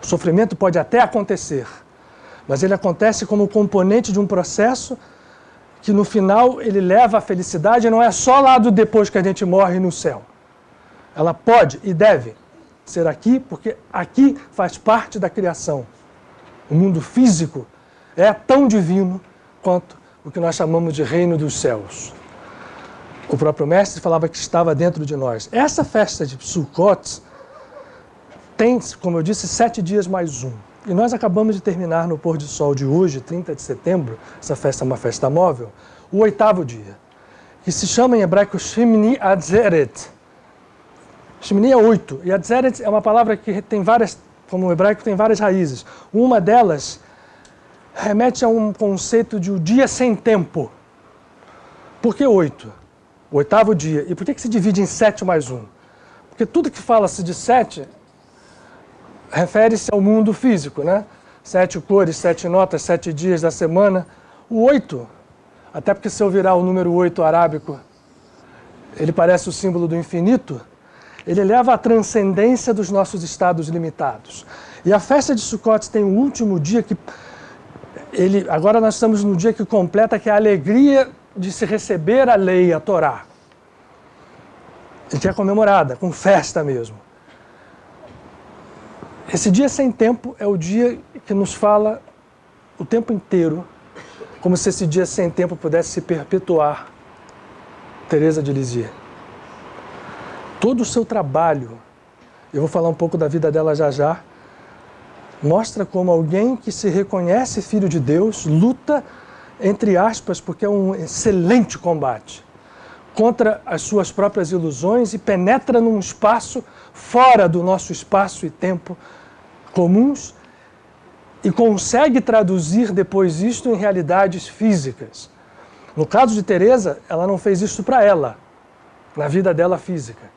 O sofrimento pode até acontecer, mas ele acontece como componente de um processo que no final ele leva à felicidade, e não é só lá do depois que a gente morre no céu. Ela pode e deve ser aqui, porque aqui faz parte da criação. O mundo físico é tão divino quanto o que nós chamamos de reino dos céus. O próprio mestre falava que estava dentro de nós. Essa festa de Sukkot tem, como eu disse, 7 dias mais um. E nós acabamos de terminar no pôr do sol de hoje, 30 de setembro, essa festa é uma festa móvel, o 8º dia, que se chama em hebraico Shemini Atzeret, Shemini é 8. E Atzeret é uma palavra que tem várias, como o hebraico tem várias raízes. Uma delas remete a um conceito de um dia sem tempo. Por que 8? O 8º dia. E por que se divide em 7 mais 1? Porque tudo que fala-se de 7 refere-se ao mundo físico, né? 7 cores, 7 notas, 7 dias da semana. O 8, até porque se eu virar o número 8 arábico, ele parece o símbolo do infinito, ele leva à transcendência dos nossos estados limitados. E a festa de Sukkot tem um último dia que agora nós estamos no dia que completa, que é a alegria de se receber a lei, a Torá. E que é comemorada, com festa mesmo. Esse dia sem tempo é o dia que nos fala o tempo inteiro, como se esse dia sem tempo pudesse se perpetuar. Teresa de Lisieux. Todo o seu trabalho, eu vou falar um pouco da vida dela já, mostra como alguém que se reconhece filho de Deus, luta, entre aspas, porque é um excelente combate, contra as suas próprias ilusões e penetra num espaço fora do nosso espaço e tempo comuns e consegue traduzir depois isto em realidades físicas. No caso de Teresa, ela não fez isso para ela, na vida dela física.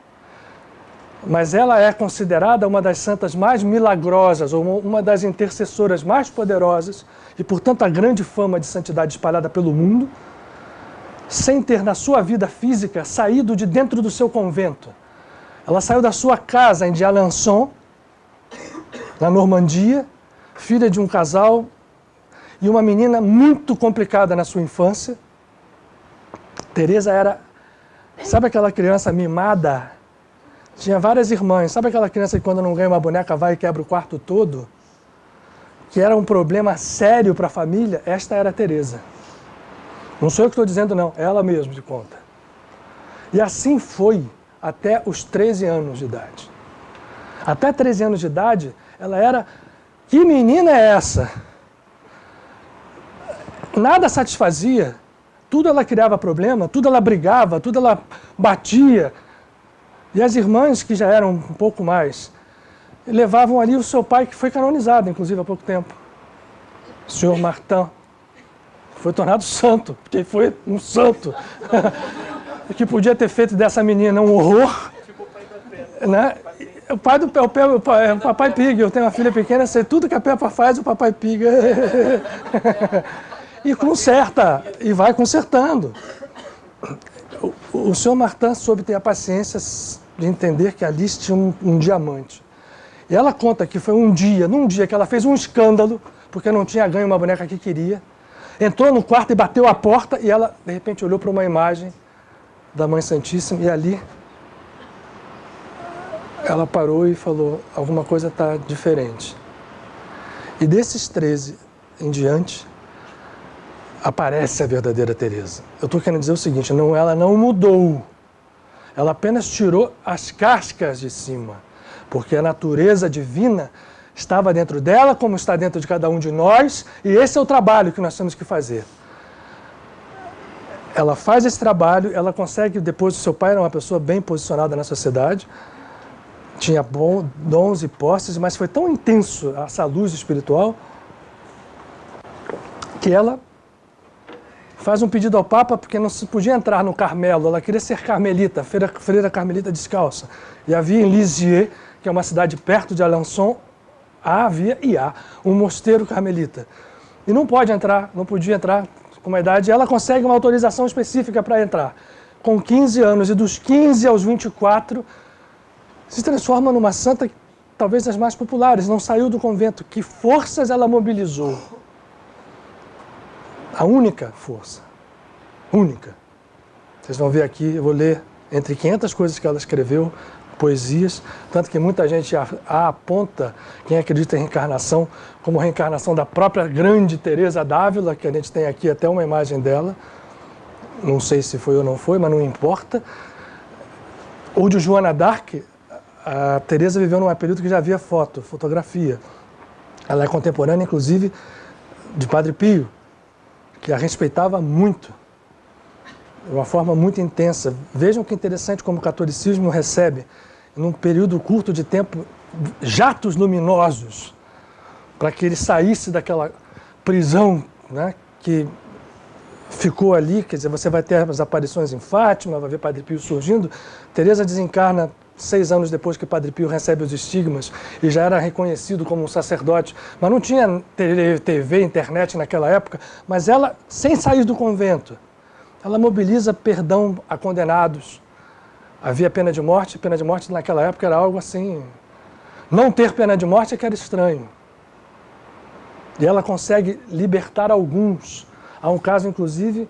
Mas ela é considerada uma das santas mais milagrosas, ou uma das intercessoras mais poderosas, e portanto a grande fama de santidade espalhada pelo mundo, sem ter na sua vida física saído de dentro do seu convento. Ela saiu da sua casa em Alençon, na Normandia, filha de um casal e uma menina muito complicada na sua infância. Teresa era, sabe aquela criança mimada? Tinha várias irmãs. Sabe aquela criança que quando não ganha uma boneca vai e quebra o quarto todo? Que era um problema sério para a família? Esta era a Teresa. Não sou eu que estou dizendo não, é ela mesma de conta. E assim foi até os 13 anos de idade. Até 13 anos de idade, ela era... Que menina é essa? Nada satisfazia. Tudo ela criava problema, tudo ela brigava, tudo ela batia. E as irmãs, que já eram um pouco mais, levavam ali o seu pai, que foi canonizado, inclusive, há pouco tempo. O senhor Martin. Foi tornado santo, porque foi um santo. Que podia ter feito dessa menina um horror. Né? O pai do o Papai Pig. Eu tenho uma filha pequena, sei tudo que a Peppa faz, o Papai Pig. E conserta, e vai consertando. O senhor Martin soube ter a paciência de entender que ali tinha um diamante. E ela conta que foi num dia que ela fez um escândalo, porque não tinha ganho uma boneca que queria, entrou no quarto e bateu a porta, e ela, de repente, olhou para uma imagem da Mãe Santíssima, e ali ela parou e falou, alguma coisa está diferente. E desses 13 em diante, aparece a verdadeira Teresa. Eu estou querendo dizer o seguinte, ela não mudou, ela apenas tirou as cascas de cima, porque a natureza divina estava dentro dela, como está dentro de cada um de nós, e esse é o trabalho que nós temos que fazer. Ela faz esse trabalho, ela consegue, depois o seu pai era uma pessoa bem posicionada na sociedade, tinha dons e posses, mas foi tão intenso essa luz espiritual, que ela faz um pedido ao Papa, porque não se podia entrar no Carmelo, ela queria ser carmelita, freira carmelita descalça. E havia em Lisieux, que é uma cidade perto de Alençon, há um mosteiro carmelita. E não podia entrar com uma idade, ela consegue uma autorização específica para entrar. Com 15 anos, e dos 15 aos 24, se transforma numa santa, talvez das mais populares, não saiu do convento. Que forças ela mobilizou? A única força, única. Vocês vão ver aqui, eu vou ler entre 500 coisas que ela escreveu, poesias, tanto que muita gente a aponta, quem acredita em reencarnação, como reencarnação da própria grande Teresa d'Ávila, que a gente tem aqui até uma imagem dela, não sei se foi ou não foi, mas não importa. Ou de Joana d'Arc, a Teresa viveu num período que já havia fotografia. Ela é contemporânea, inclusive, de Padre Pio, que a respeitava muito, de uma forma muito intensa. Vejam que interessante como o catolicismo recebe num período curto de tempo, jatos luminosos para que ele saísse daquela prisão, né, que ficou ali. Quer dizer, você vai ter as aparições em Fátima, vai ver Padre Pio surgindo. Teresa desencarna 6 anos depois que Padre Pio recebe os estigmas e já era reconhecido como um sacerdote, mas não tinha TV, internet naquela época, mas ela, sem sair do convento, ela mobiliza perdão a condenados. Havia pena de morte naquela época era algo assim, não ter pena de morte é que era estranho. E ela consegue libertar alguns. Há um caso, inclusive,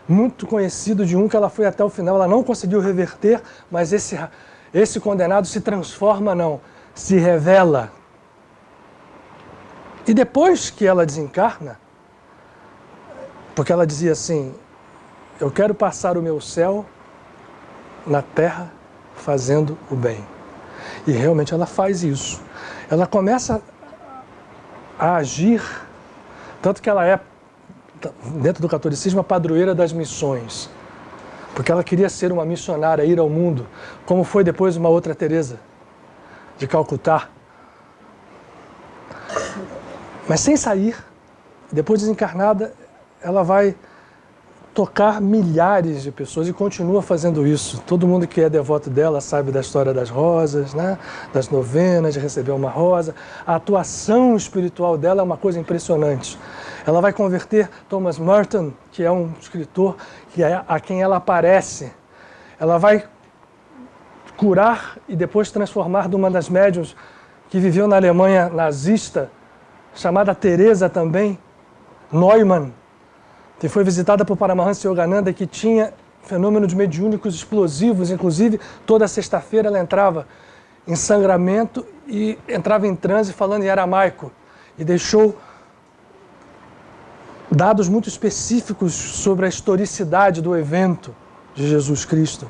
muito conhecido de um que ela foi até o final, ela não conseguiu reverter, mas esse condenado se transforma, se revela. E depois que ela desencarna, porque ela dizia assim, eu quero passar o meu céu na terra fazendo o bem. E realmente ela faz isso. Ela começa a agir, tanto que ela é, dentro do catolicismo, a padroeira das missões. Porque ela queria ser uma missionária, ir ao mundo, como foi depois uma outra Teresa de Calcutá. Mas sem sair, depois desencarnada, ela vai tocar milhares de pessoas e continua fazendo isso. Todo mundo que é devoto dela sabe da história das rosas, né? Das novenas, de receber uma rosa. A atuação espiritual dela é uma coisa impressionante. Ela vai converter Thomas Merton, que é um escritor a quem ela aparece. Ela vai curar e depois transformar de uma das médiuns que viveu na Alemanha nazista, chamada Teresa também, Neumann, que foi visitada por Paramahansa Yogananda, que tinha fenômenos mediúnicos explosivos. Inclusive, toda sexta-feira ela entrava em sangramento e entrava em transe falando em aramaico. E deixou dados muito específicos sobre a historicidade do evento de Jesus Cristo.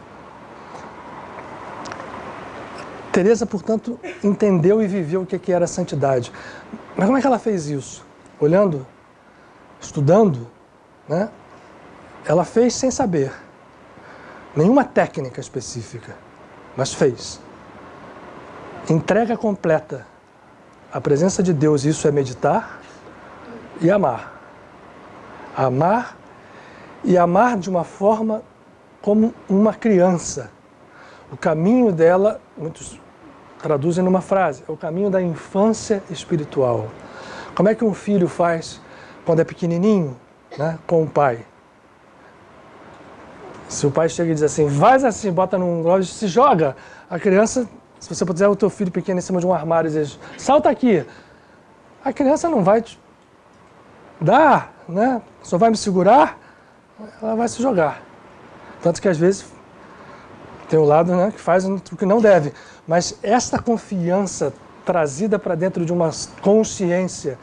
Teresa, portanto, entendeu e viveu o que era a santidade. Mas como é que ela fez isso? Olhando, estudando, né? Ela fez sem saber. Nenhuma técnica específica, mas fez. Entrega completa à presença de Deus, isso é meditar e amar. Amar e amar de uma forma como uma criança. O caminho dela, muitos traduzem numa frase, é o caminho da infância espiritual. Como é que um filho faz quando é pequenininho, né, com o pai? Se o pai chega e diz assim, vai assim, bota num relógio, se joga, a criança, se você puser o teu filho pequeno em cima de um armário e diz, salta aqui, a criança não vai te dar, né? Só vai me segurar, ela vai se jogar. Tanto que às vezes tem um lado, né, que faz o que não deve. Mas essa confiança trazida para dentro de uma consciência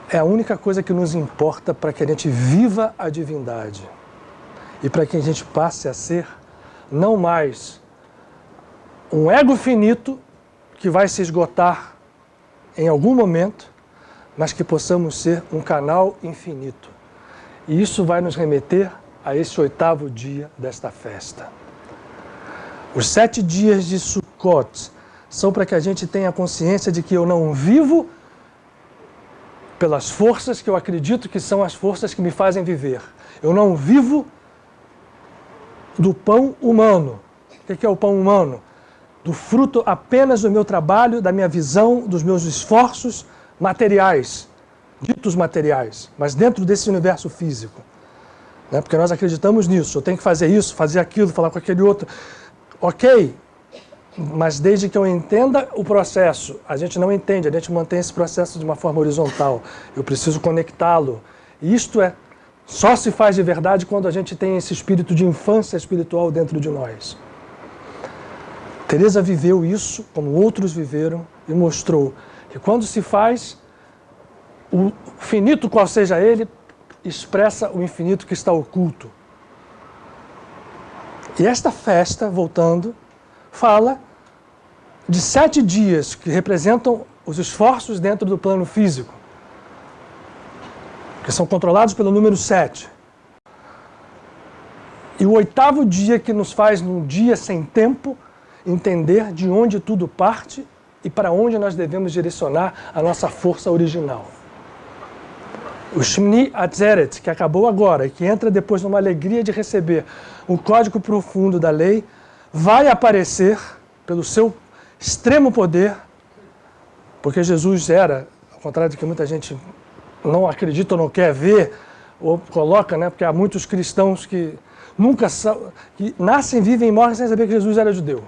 é a única coisa que nos importa para que a gente viva a divindade. E para que a gente passe a ser não mais um ego finito que vai se esgotar em algum momento, mas que possamos ser um canal infinito. E isso vai nos remeter a esse 8º dia desta festa. Os 7 dias de Sukkot são para que a gente tenha consciência de que eu não vivo pelas forças que eu acredito que são as forças que me fazem viver. Eu não vivo do pão humano. O que é o pão humano? Do fruto apenas do meu trabalho, da minha visão, dos meus esforços materiais, ditos materiais, mas dentro desse universo físico. Né? Porque nós acreditamos nisso. Eu tenho que fazer isso, fazer aquilo, falar com aquele outro. Ok, mas desde que eu entenda o processo, a gente não entende, a gente mantém esse processo de uma forma horizontal. Eu preciso conectá-lo. E isto só se faz de verdade quando a gente tem esse espírito de infância espiritual dentro de nós. Teresa viveu isso, como outros viveram, e mostrou que quando se faz, o finito, qual seja ele, expressa o infinito que está oculto. E esta festa, voltando, fala de 7 dias que representam os esforços dentro do plano físico, que são controlados pelo número 7. E o 8º dia que nos faz num dia sem tempo, entender de onde tudo parte e para onde nós devemos direcionar a nossa força original. O Shmini Atzeret, que acabou agora e que entra depois numa alegria de receber o código profundo da lei, vai aparecer pelo seu extremo poder, porque Jesus era, ao contrário do que muita gente não acredita ou não quer ver, ou coloca, né? Porque há muitos cristãos que que nascem, vivem e morrem sem saber que Jesus era judeu.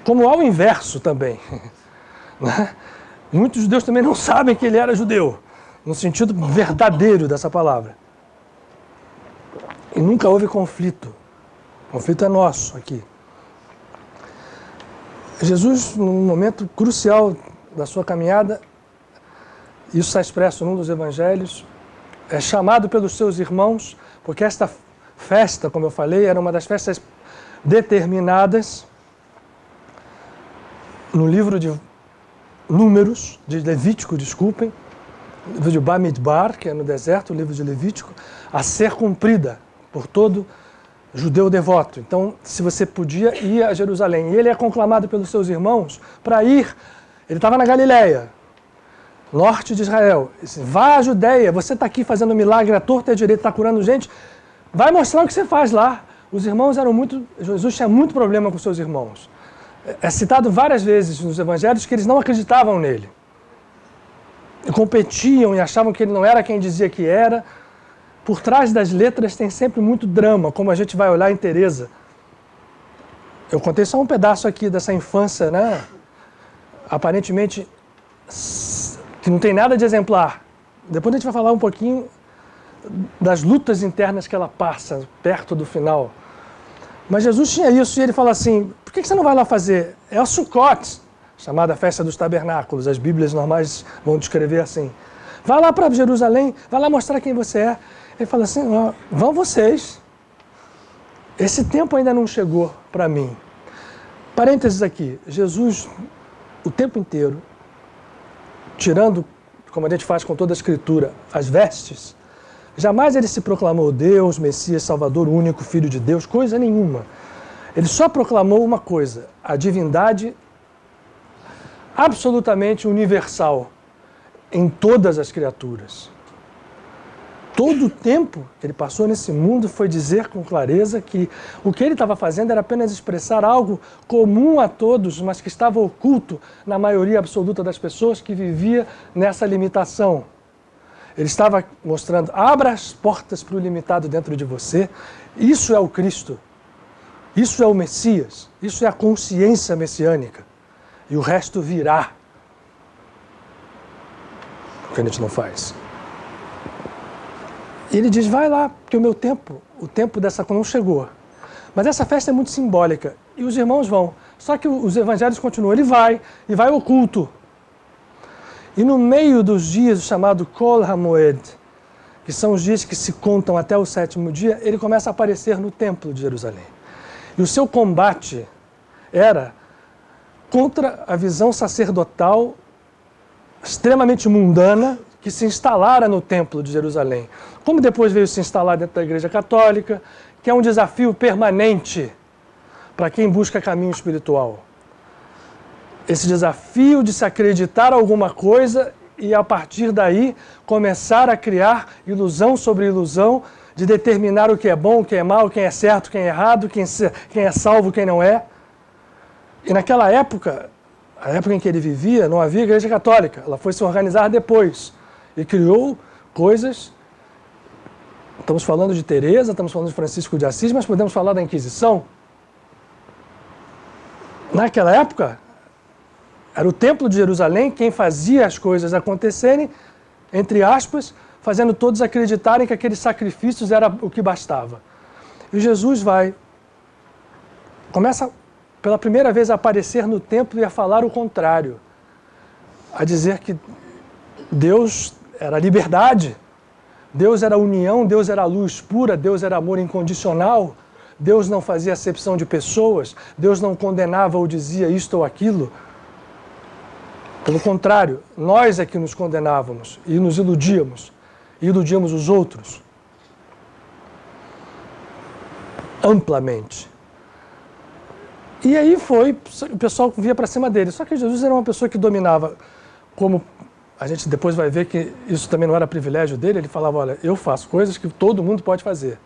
Como ao inverso também. Né? Muitos judeus também não sabem que ele era judeu, no sentido verdadeiro dessa palavra. E nunca houve conflito. O conflito é nosso aqui. Jesus, num momento crucial da sua caminhada, isso está expresso num dos evangelhos, é chamado pelos seus irmãos, porque esta festa, como eu falei, era uma das festas determinadas no livro de Números, de Levítico, desculpem, o livro de Bamidbar, que é no deserto, o livro de Levítico, a ser cumprida por todo judeu devoto. Então, se você podia ir a Jerusalém, e ele é conclamado pelos seus irmãos para ir, ele estava na Galileia, norte de Israel, vá à Judeia, você está aqui fazendo milagre à torta e à direita, está curando gente, vai mostrar o que você faz lá. Os irmãos Jesus tinha muito problema com seus irmãos. É citado várias vezes nos evangelhos que eles não acreditavam nele. E competiam e achavam que ele não era quem dizia que era. Por trás das letras tem sempre muito drama, como a gente vai olhar em Teresa. Eu contei só um pedaço aqui dessa infância, né? Aparentemente que não tem nada de exemplar. Depois a gente vai falar um pouquinho das lutas internas que ela passa perto do final. Mas Jesus tinha isso e ele fala assim, por que você não vai lá fazer? É a Sukkot, chamada Festa dos Tabernáculos, as Bíblias normais vão descrever assim. Vai lá para Jerusalém, vai lá mostrar quem você é. Ele fala assim, vão vocês. Esse tempo ainda não chegou para mim. Parênteses aqui, Jesus, o tempo inteiro, tirando, como a gente faz com toda a Escritura, as vestes, jamais ele se proclamou Deus, Messias, Salvador, único Filho de Deus, coisa nenhuma. Ele só proclamou uma coisa, a divindade absolutamente universal em todas as criaturas. Todo o tempo que ele passou nesse mundo foi dizer com clareza que o que ele estava fazendo era apenas expressar algo comum a todos, mas que estava oculto na maioria absoluta das pessoas que vivia nessa limitação. Ele estava mostrando, abra as portas para o limitado dentro de você. Isso é o Cristo. Isso é o Messias. Isso é a consciência messiânica. E o resto virá. O que a gente não faz. E ele diz, vai lá, porque o tempo dessa não chegou. Mas essa festa é muito simbólica. E os irmãos vão. Só que os evangelhos continuam. Ele vai, e vai oculto. E no meio dos dias, chamado Kol HaMoed, que são os dias que se contam até o 7º dia, ele começa a aparecer no templo de Jerusalém. E o seu combate era contra a visão sacerdotal extremamente mundana que se instalara no templo de Jerusalém. Como depois veio se instalar dentro da Igreja Católica, que é um desafio permanente para quem busca caminho espiritual. Esse desafio de se acreditar alguma coisa e, a partir daí, começar a criar ilusão sobre ilusão, de determinar o que é bom, o que é mal, quem é certo, quem é errado, quem é salvo, quem não é. E naquela época, a época em que ele vivia, não havia Igreja Católica. Ela foi se organizar depois e criou coisas. Estamos falando de Teresa, estamos falando de Francisco de Assis, mas podemos falar da Inquisição. Naquela época, era o Templo de Jerusalém quem fazia as coisas acontecerem, entre aspas, fazendo todos acreditarem que aqueles sacrifícios era o que bastava. E Jesus começa pela primeira vez a aparecer no templo e a falar o contrário, a dizer que Deus era liberdade, Deus era união, Deus era luz pura, Deus era amor incondicional, Deus não fazia acepção de pessoas, Deus não condenava ou dizia isto ou aquilo. Pelo contrário, nós é que nos condenávamos e nos iludíamos, e iludíamos os outros. Amplamente. E aí o pessoal via para cima dele. Só que Jesus era uma pessoa que dominava, como a gente depois vai ver que isso também não era privilégio dele, ele falava, olha, eu faço coisas que todo mundo pode fazer.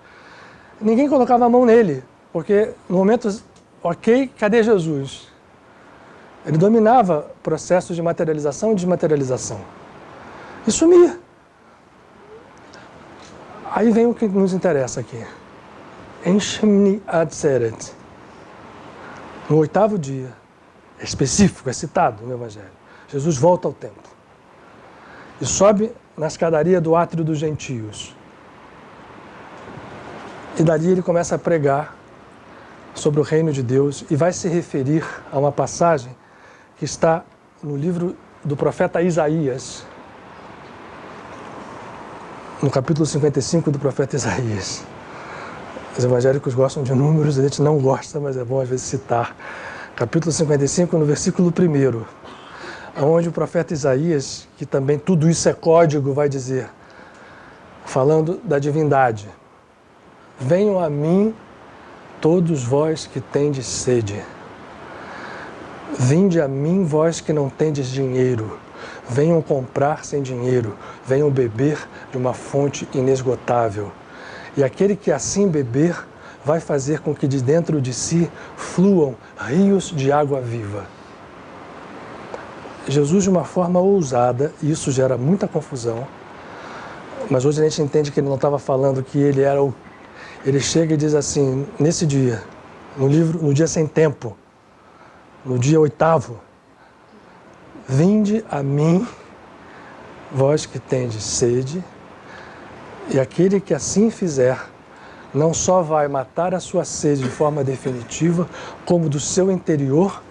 Ninguém colocava a mão nele, porque no momento, ok, cadê Jesus? Ele dominava processos de materialização e desmaterialização. E sumia. Aí vem o que nos interessa aqui. Enche-me ad seret. No 8º dia, é específico, é citado no Evangelho, Jesus volta ao templo e sobe na escadaria do átrio dos gentios. E dali ele começa a pregar sobre o reino de Deus e vai se referir a uma passagem que está no livro do profeta Isaías, no capítulo 55 do profeta Isaías. Os evangélicos gostam de números, a gente não gosta, mas é bom às vezes citar. Capítulo 55, no versículo 1, onde o profeta Isaías, que também tudo isso é código, vai dizer, falando da divindade: venham a mim todos vós que tendes sede. Vinde a mim vós que não tendes dinheiro. Venham comprar sem dinheiro. Venham beber de uma fonte inesgotável. E aquele que assim beber vai fazer com que de dentro de si fluam rios de água viva. Jesus, de uma forma ousada, e isso gera muita confusão, mas hoje a gente entende que ele não estava falando que ele era o... Ele chega e diz assim, nesse dia, no dia sem tempo, no dia 8º, vinde a mim, vós que tendes sede, e aquele que assim fizer, não só vai matar a sua sede de forma definitiva, como do seu interior,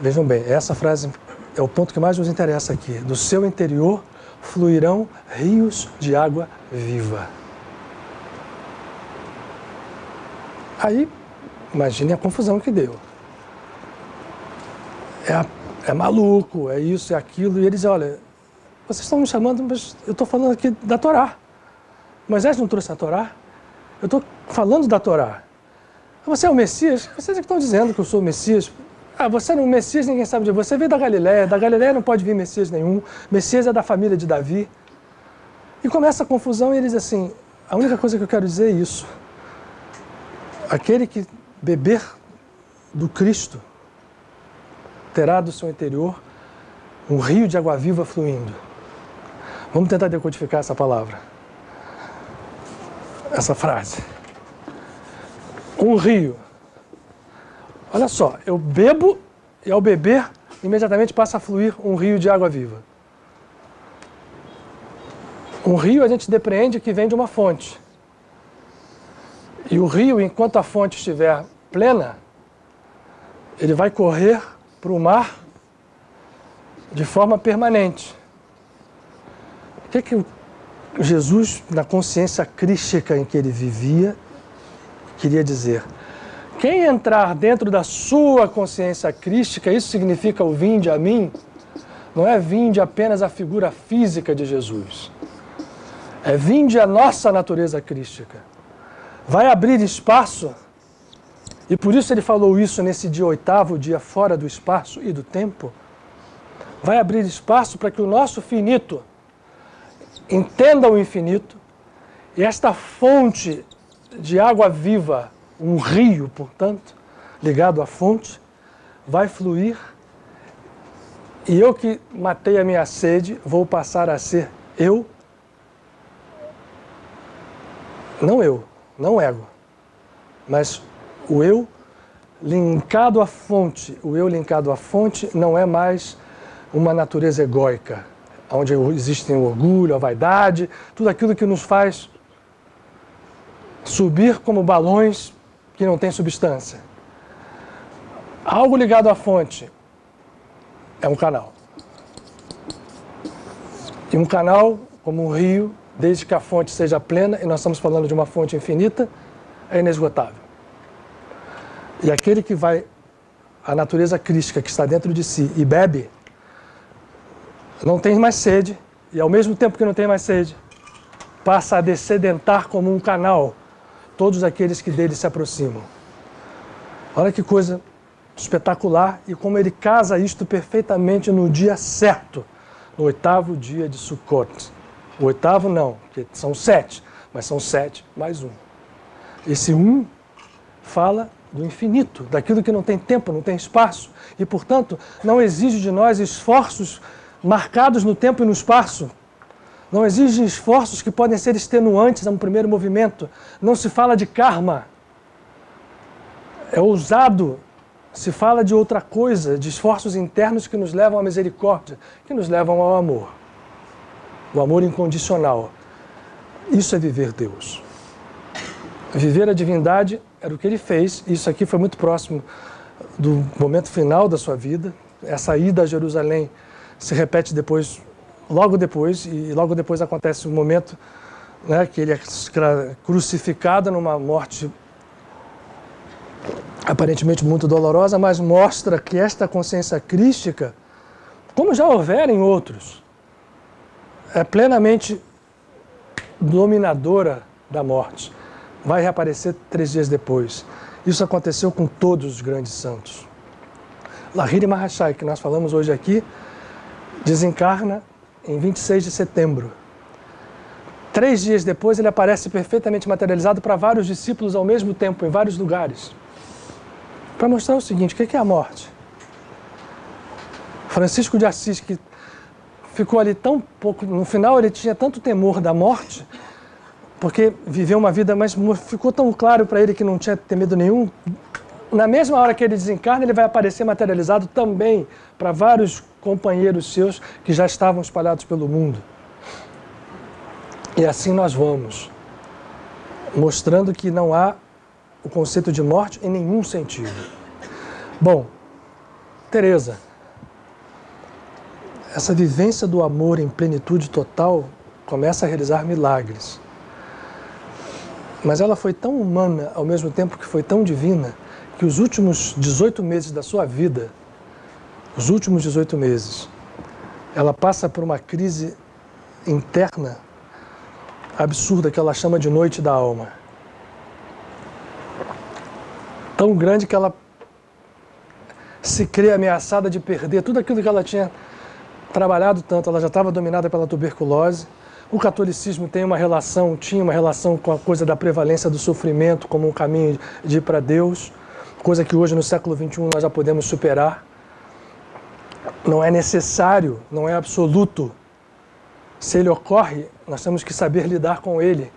vejam bem, essa frase é o ponto que mais nos interessa aqui, do seu interior fluirão rios de água viva. Aí, imagine a confusão que deu. É maluco, é isso, é aquilo, e eles dizem, olha, vocês estão me chamando, mas eu estou falando aqui da Torá. Moisés não trouxe a Torá? Eu estou falando da Torá. Você é o Messias? Vocês é que estão dizendo que eu sou o Messias. Você não é o Messias, ninguém sabe de você. Você veio da Galileia não pode vir Messias nenhum. Messias é da família de Davi. E começa a confusão e eles assim, a única coisa que eu quero dizer é isso. Aquele que beber do Cristo terá do seu interior um rio de água viva fluindo. Vamos tentar decodificar essa palavra. Essa frase. Um rio. Olha só, eu bebo e ao beber, imediatamente passa a fluir um rio de água viva. Um rio a gente depreende que vem de uma fonte. E o rio, enquanto a fonte estiver plena, ele vai correr para o mar de forma permanente. O que Jesus, na consciência crística em que ele vivia, queria dizer? Quem entrar dentro da sua consciência crística, isso significa o vinde a mim, não é vinde apenas a figura física de Jesus. É vinde a nossa natureza crística. Vai abrir espaço, e por isso ele falou isso nesse dia 8º, dia fora do espaço e do tempo, vai abrir espaço para que o nosso finito entenda o infinito, e esta fonte de água viva, um rio, portanto, ligado à fonte, vai fluir, e eu que matei a minha sede, vou passar a ser eu, não ego, mas o eu linkado à fonte. O eu linkado à fonte não é mais uma natureza egóica, onde existem o orgulho, a vaidade, tudo aquilo que nos faz subir como balões que não têm substância. Algo ligado à fonte é um canal. E um canal, como um rio, desde que a fonte seja plena, e nós estamos falando de uma fonte infinita, é inesgotável. E aquele que vai, a natureza crística que está dentro de si e bebe, não tem mais sede, e ao mesmo tempo que não tem mais sede, passa a descedentar como um canal todos aqueles que dele se aproximam. Olha que coisa espetacular e como ele casa isto perfeitamente no dia certo, no 8º dia de Sukkot. O 8º não, porque são 7, mas são 7 mais 1. Esse 1 fala do infinito, daquilo que não tem tempo, não tem espaço e, portanto, não exige de nós esforços marcados no tempo e no espaço. Não exige esforços que podem ser extenuantes a um primeiro movimento. Não se fala de karma. É ousado. Se fala de outra coisa, de esforços internos que nos levam à misericórdia, que nos levam ao amor. O amor incondicional. Isso é viver Deus. Viver a divindade era o que ele fez. Isso aqui foi muito próximo do momento final da sua vida. Essa ida a Jerusalém se repete depois, logo depois acontece um momento, né, que ele é crucificado numa morte aparentemente muito dolorosa, mas mostra que esta consciência crística, como já houver em outros, é plenamente dominadora da morte. Vai reaparecer 3 dias depois. Isso aconteceu com todos os grandes santos. Lahiri Mahashaya, que nós falamos hoje aqui, desencarna em 26 de setembro. 3 dias depois ele aparece perfeitamente materializado para vários discípulos ao mesmo tempo, em vários lugares. Para mostrar o seguinte, o que é a morte? Francisco de Assis, que ficou ali tão pouco, no final ele tinha tanto temor da morte, porque viveu uma vida, mas ficou tão claro para ele que não tinha medo nenhum. Na mesma hora que ele desencarna, ele vai aparecer materializado também para vários companheiros seus que já estavam espalhados pelo mundo. E assim nós vamos, mostrando que não há o conceito de morte em nenhum sentido. Bom, Teresa, essa vivência do amor em plenitude total começa a realizar milagres. Mas ela foi tão humana, ao mesmo tempo que foi tão divina, que os últimos 18 meses da sua vida, os últimos 18 meses, ela passa por uma crise interna absurda que ela chama de noite da alma. Tão grande que ela se crê ameaçada de perder tudo aquilo que ela tinha trabalhado tanto. Ela já estava dominada pela tuberculose. O catolicismo tinha uma relação com a coisa da prevalência do sofrimento como um caminho de ir para Deus, coisa que hoje no século XXI nós já podemos superar. Não é necessário, não é absoluto. Se ele ocorre, nós temos que saber lidar com ele.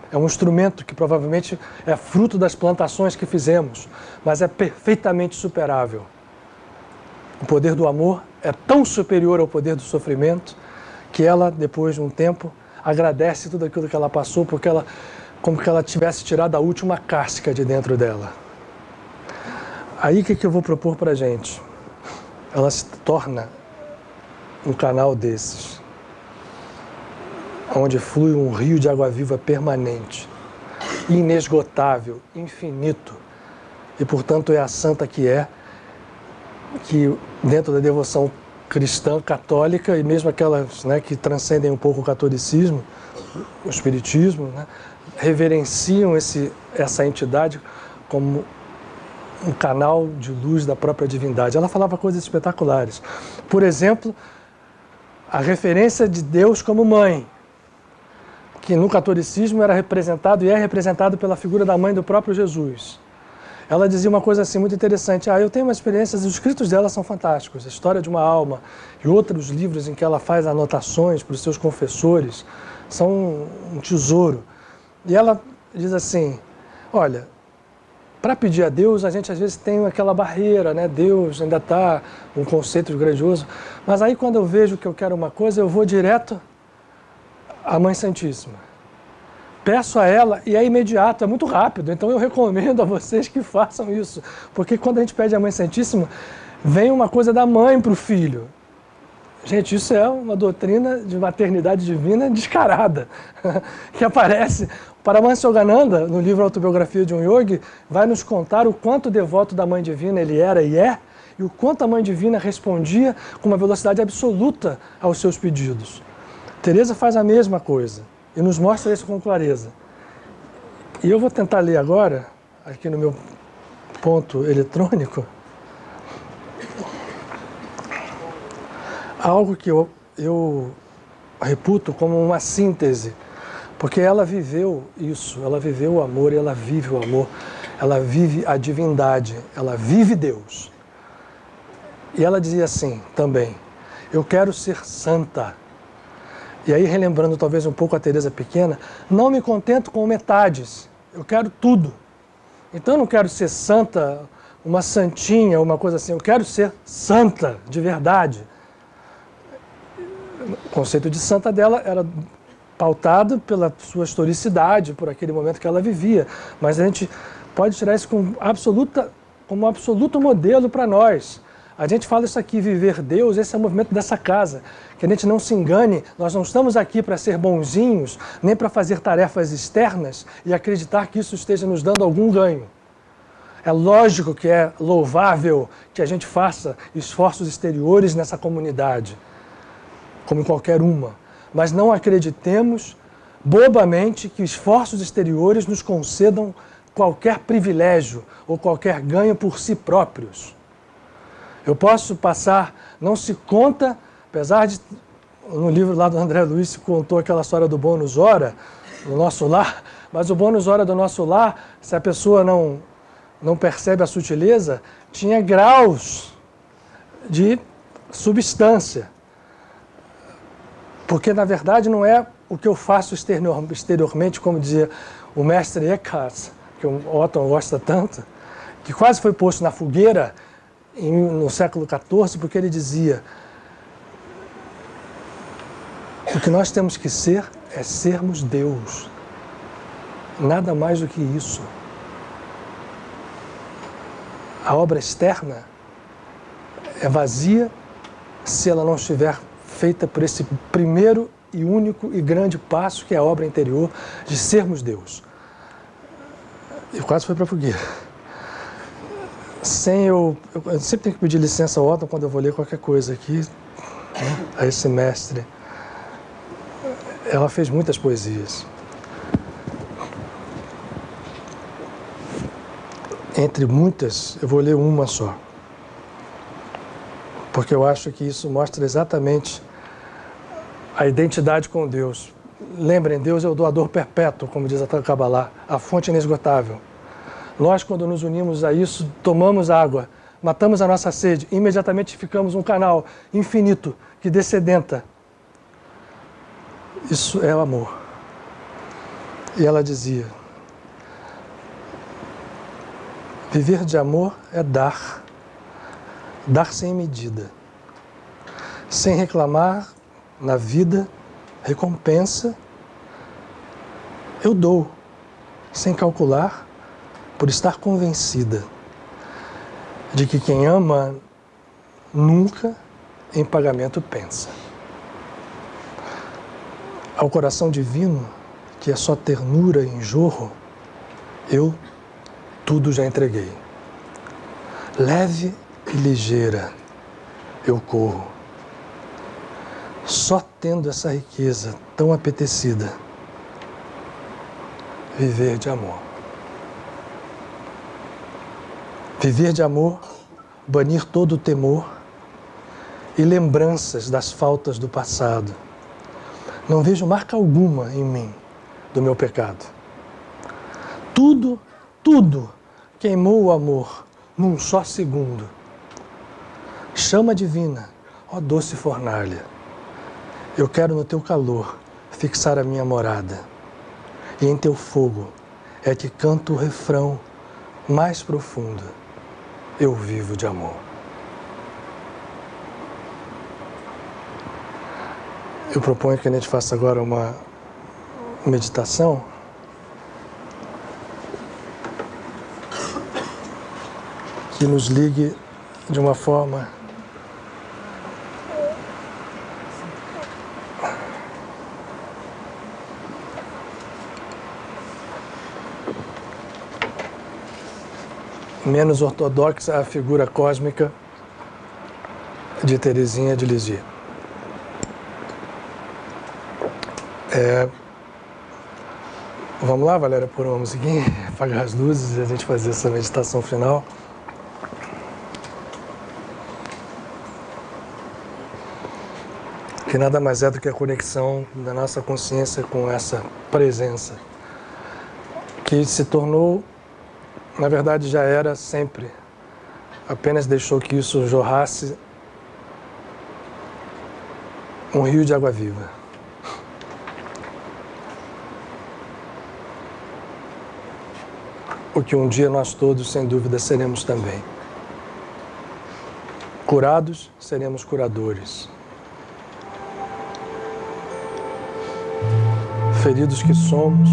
É um instrumento que provavelmente é fruto das plantações que fizemos, mas é perfeitamente superável. O poder do amor é tão superior ao poder do sofrimento que ela, depois de um tempo, agradece tudo aquilo que ela passou, porque ela, como que ela tivesse tirado a última casca de dentro dela. Aí o que eu vou propor para a gente? Ela se torna um canal desses, onde flui um rio de água viva permanente, inesgotável, infinito, e portanto é a santa que dentro da devoção cristã, católica, e mesmo aquelas, né, que transcendem um pouco o catolicismo, o espiritismo, né, reverenciam essa entidade como um canal de luz da própria divindade. Ela falava coisas espetaculares. Por exemplo, a referência de Deus como mãe, que no catolicismo era representado e é representado pela figura da mãe do próprio Jesus. Ela dizia uma coisa assim muito interessante: eu tenho uma experiência, os escritos dela são fantásticos, a História de uma Alma e outros livros em que ela faz anotações para os seus confessores, são um tesouro. E ela diz assim, olha, para pedir a Deus a gente às vezes tem aquela barreira, né? Deus ainda está um conceito grandioso, mas aí quando eu vejo que eu quero uma coisa, eu vou direto à Mãe Santíssima. Peço a ela e é imediato, é muito rápido, então eu recomendo a vocês que façam isso, porque quando a gente pede a Mãe Santíssima, vem uma coisa da mãe para o filho. Gente, isso é uma doutrina de maternidade divina descarada, que aparece. Paramahansa Yogananda, no livro Autobiografia de um Yogi, vai nos contar o quanto devoto da Mãe Divina ele era e é, e o quanto a Mãe Divina respondia com uma velocidade absoluta aos seus pedidos. Teresa faz a mesma coisa. E nos mostra isso com clareza. E eu vou tentar ler agora, aqui no meu ponto eletrônico, algo que eu reputo como uma síntese, porque ela viveu isso, ela viveu o amor e ela vive o amor, ela vive a divindade, ela vive Deus. E ela dizia assim também: eu quero ser santa. E aí, relembrando talvez um pouco a Teresa pequena, não me contento com metades, eu quero tudo. Então eu não quero ser santa, uma santinha, uma coisa assim, eu quero ser santa, de verdade. O conceito de santa dela era pautado pela sua historicidade, por aquele momento que ela vivia, mas a gente pode tirar isso como um absoluto modelo para nós. A gente fala isso aqui, viver Deus, esse é o movimento dessa casa. Que a gente não se engane, nós não estamos aqui para ser bonzinhos, nem para fazer tarefas externas e acreditar que isso esteja nos dando algum ganho. É lógico que é louvável que a gente faça esforços exteriores nessa comunidade, como em qualquer uma. Mas não acreditemos bobamente que esforços exteriores nos concedam qualquer privilégio ou qualquer ganho por si próprios. Eu posso passar, não se conta, apesar de, no livro lá do André Luiz se contou aquela história do bônus hora, no nosso lar, mas o bônus hora do nosso lar, se a pessoa não percebe a sutileza, tinha graus de substância. Porque, na verdade, não é o que eu faço exteriormente, como dizia o mestre Eckhart, que o Otton gosta tanto, que quase foi posto na fogueira no século XIV, porque ele dizia: o que nós temos que ser é sermos Deus. Nada mais do que isso. A obra externa é vazia se ela não estiver feita por esse primeiro e único e grande passo, que é a obra interior de sermos Deus. Eu quase fui para a fogueira. Eu sempre tenho que pedir licença ao Otton quando eu vou ler qualquer coisa aqui, né, a esse mestre. Ela fez muitas poesias. Entre muitas, eu vou ler uma só, porque eu acho que isso mostra exatamente a identidade com Deus. Lembrem, Deus é o doador perpétuo, como diz a Kabbalah, a fonte inesgotável. Nós, quando nos unimos a isso, tomamos água, matamos a nossa sede, imediatamente ficamos um canal infinito que descedenta. Isso é o amor. E ela dizia: viver de amor é dar sem medida, sem reclamar na vida, recompensa. Eu dou, sem calcular, por estar convencida de que quem ama nunca em pagamento pensa. Ao coração divino, que é só ternura e enjorro, eu tudo já entreguei. Leve e ligeira eu corro, só tendo essa riqueza tão apetecida, viver de amor. Viver de amor, banir todo o temor e lembranças das faltas do passado. Não vejo marca alguma em mim do meu pecado. Tudo queimou o amor num só segundo. Chama divina, ó doce fornalha, eu quero no teu calor fixar a minha morada. E em teu fogo é que canto o refrão mais profundo. Eu vivo de amor. Eu proponho que a gente faça agora uma meditação que nos ligue de uma forma menos ortodoxa à figura cósmica de Teresinha de Lisieux. Vamos lá, Valéria, pôr uma musiquinha, apagar as luzes e a gente fazer essa meditação final. que nada mais é do que a conexão da nossa consciência com essa presença, que se tornou, na verdade já era sempre, apenas deixou que isso jorrasse um rio de água viva. O que um dia nós todos, sem dúvida, seremos também. Curados, seremos curadores. Feridos que somos,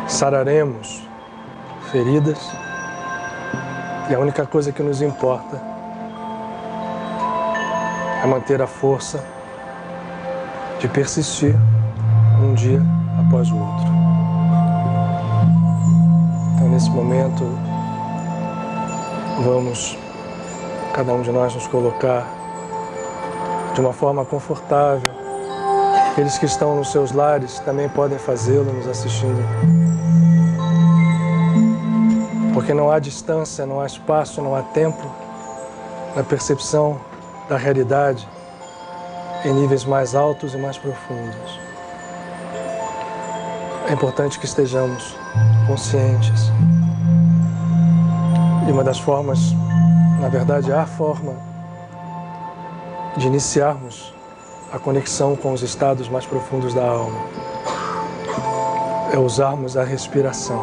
sararemos feridas, e a única coisa que nos importa é manter a força de persistir um dia após o outro. Então, nesse momento, vamos, cada um de nós, nos colocar de uma forma confortável. Aqueles que estão nos seus lares também podem fazê-lo, nos assistindo. Porque não há distância, não há espaço, não há tempo na percepção da realidade em níveis mais altos e mais profundos. É importante que estejamos conscientes. E uma das formas, na verdade, a forma de iniciarmos a conexão com os estados mais profundos da alma é usarmos a respiração.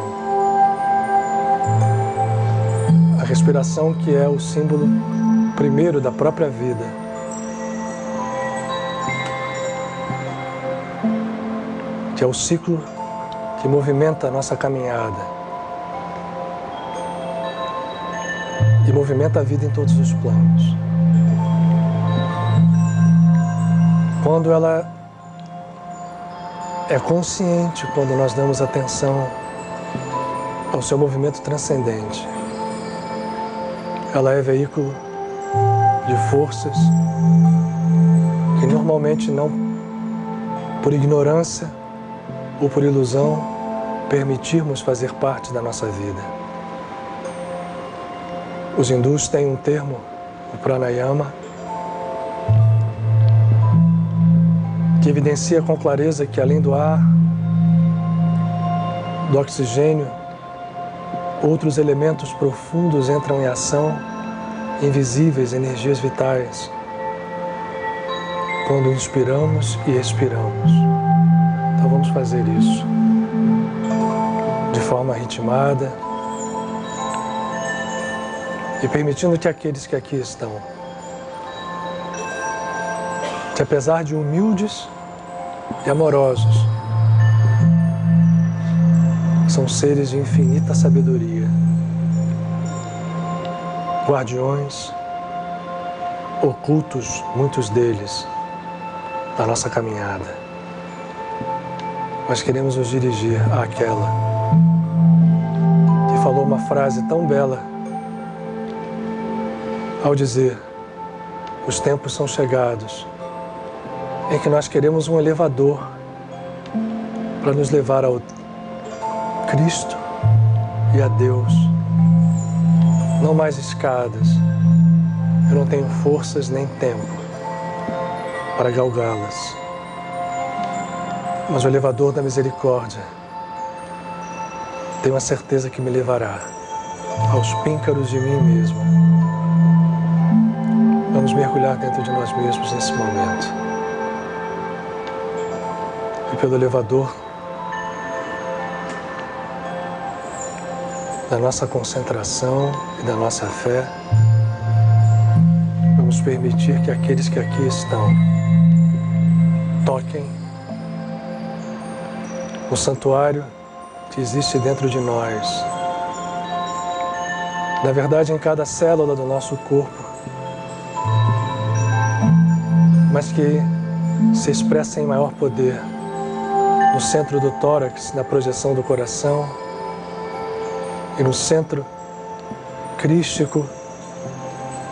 A respiração, que é o símbolo primeiro da própria vida. Que é o ciclo que movimenta a nossa caminhada. E movimenta a vida em todos os planos. Quando ela é consciente, quando nós damos atenção ao seu movimento transcendente, ela é veículo de forças que normalmente não, por ignorância ou por ilusão, permitirmos fazer parte da nossa vida. Os hindus têm um termo, o pranayama, que evidencia com clareza que além do ar, do oxigênio, outros elementos profundos entram em ação, invisíveis, energias vitais, quando inspiramos e expiramos. Então vamos fazer isso de forma ritmada e permitindo que aqueles que aqui estão, que apesar de humildes e amorosos, são seres de infinita sabedoria, guardiões ocultos, muitos deles, da nossa caminhada. Nós queremos nos dirigir àquela que falou uma frase tão bela ao dizer: os tempos são chegados em que nós queremos um elevador para nos levar ao Cristo e a Deus. Não mais escadas. Eu não tenho forças nem tempo para galgá-las. Mas o elevador da misericórdia, tenho a certeza que me levará aos píncaros de mim mesmo. Vamos mergulhar dentro de nós mesmos nesse momento. E pelo elevador da nossa concentração e da nossa fé, vamos permitir que aqueles que aqui estão toquem o santuário que existe dentro de nós. Na verdade, em cada célula do nosso corpo, mas que se expressa em maior poder no centro do tórax, na projeção do coração, e no centro crístico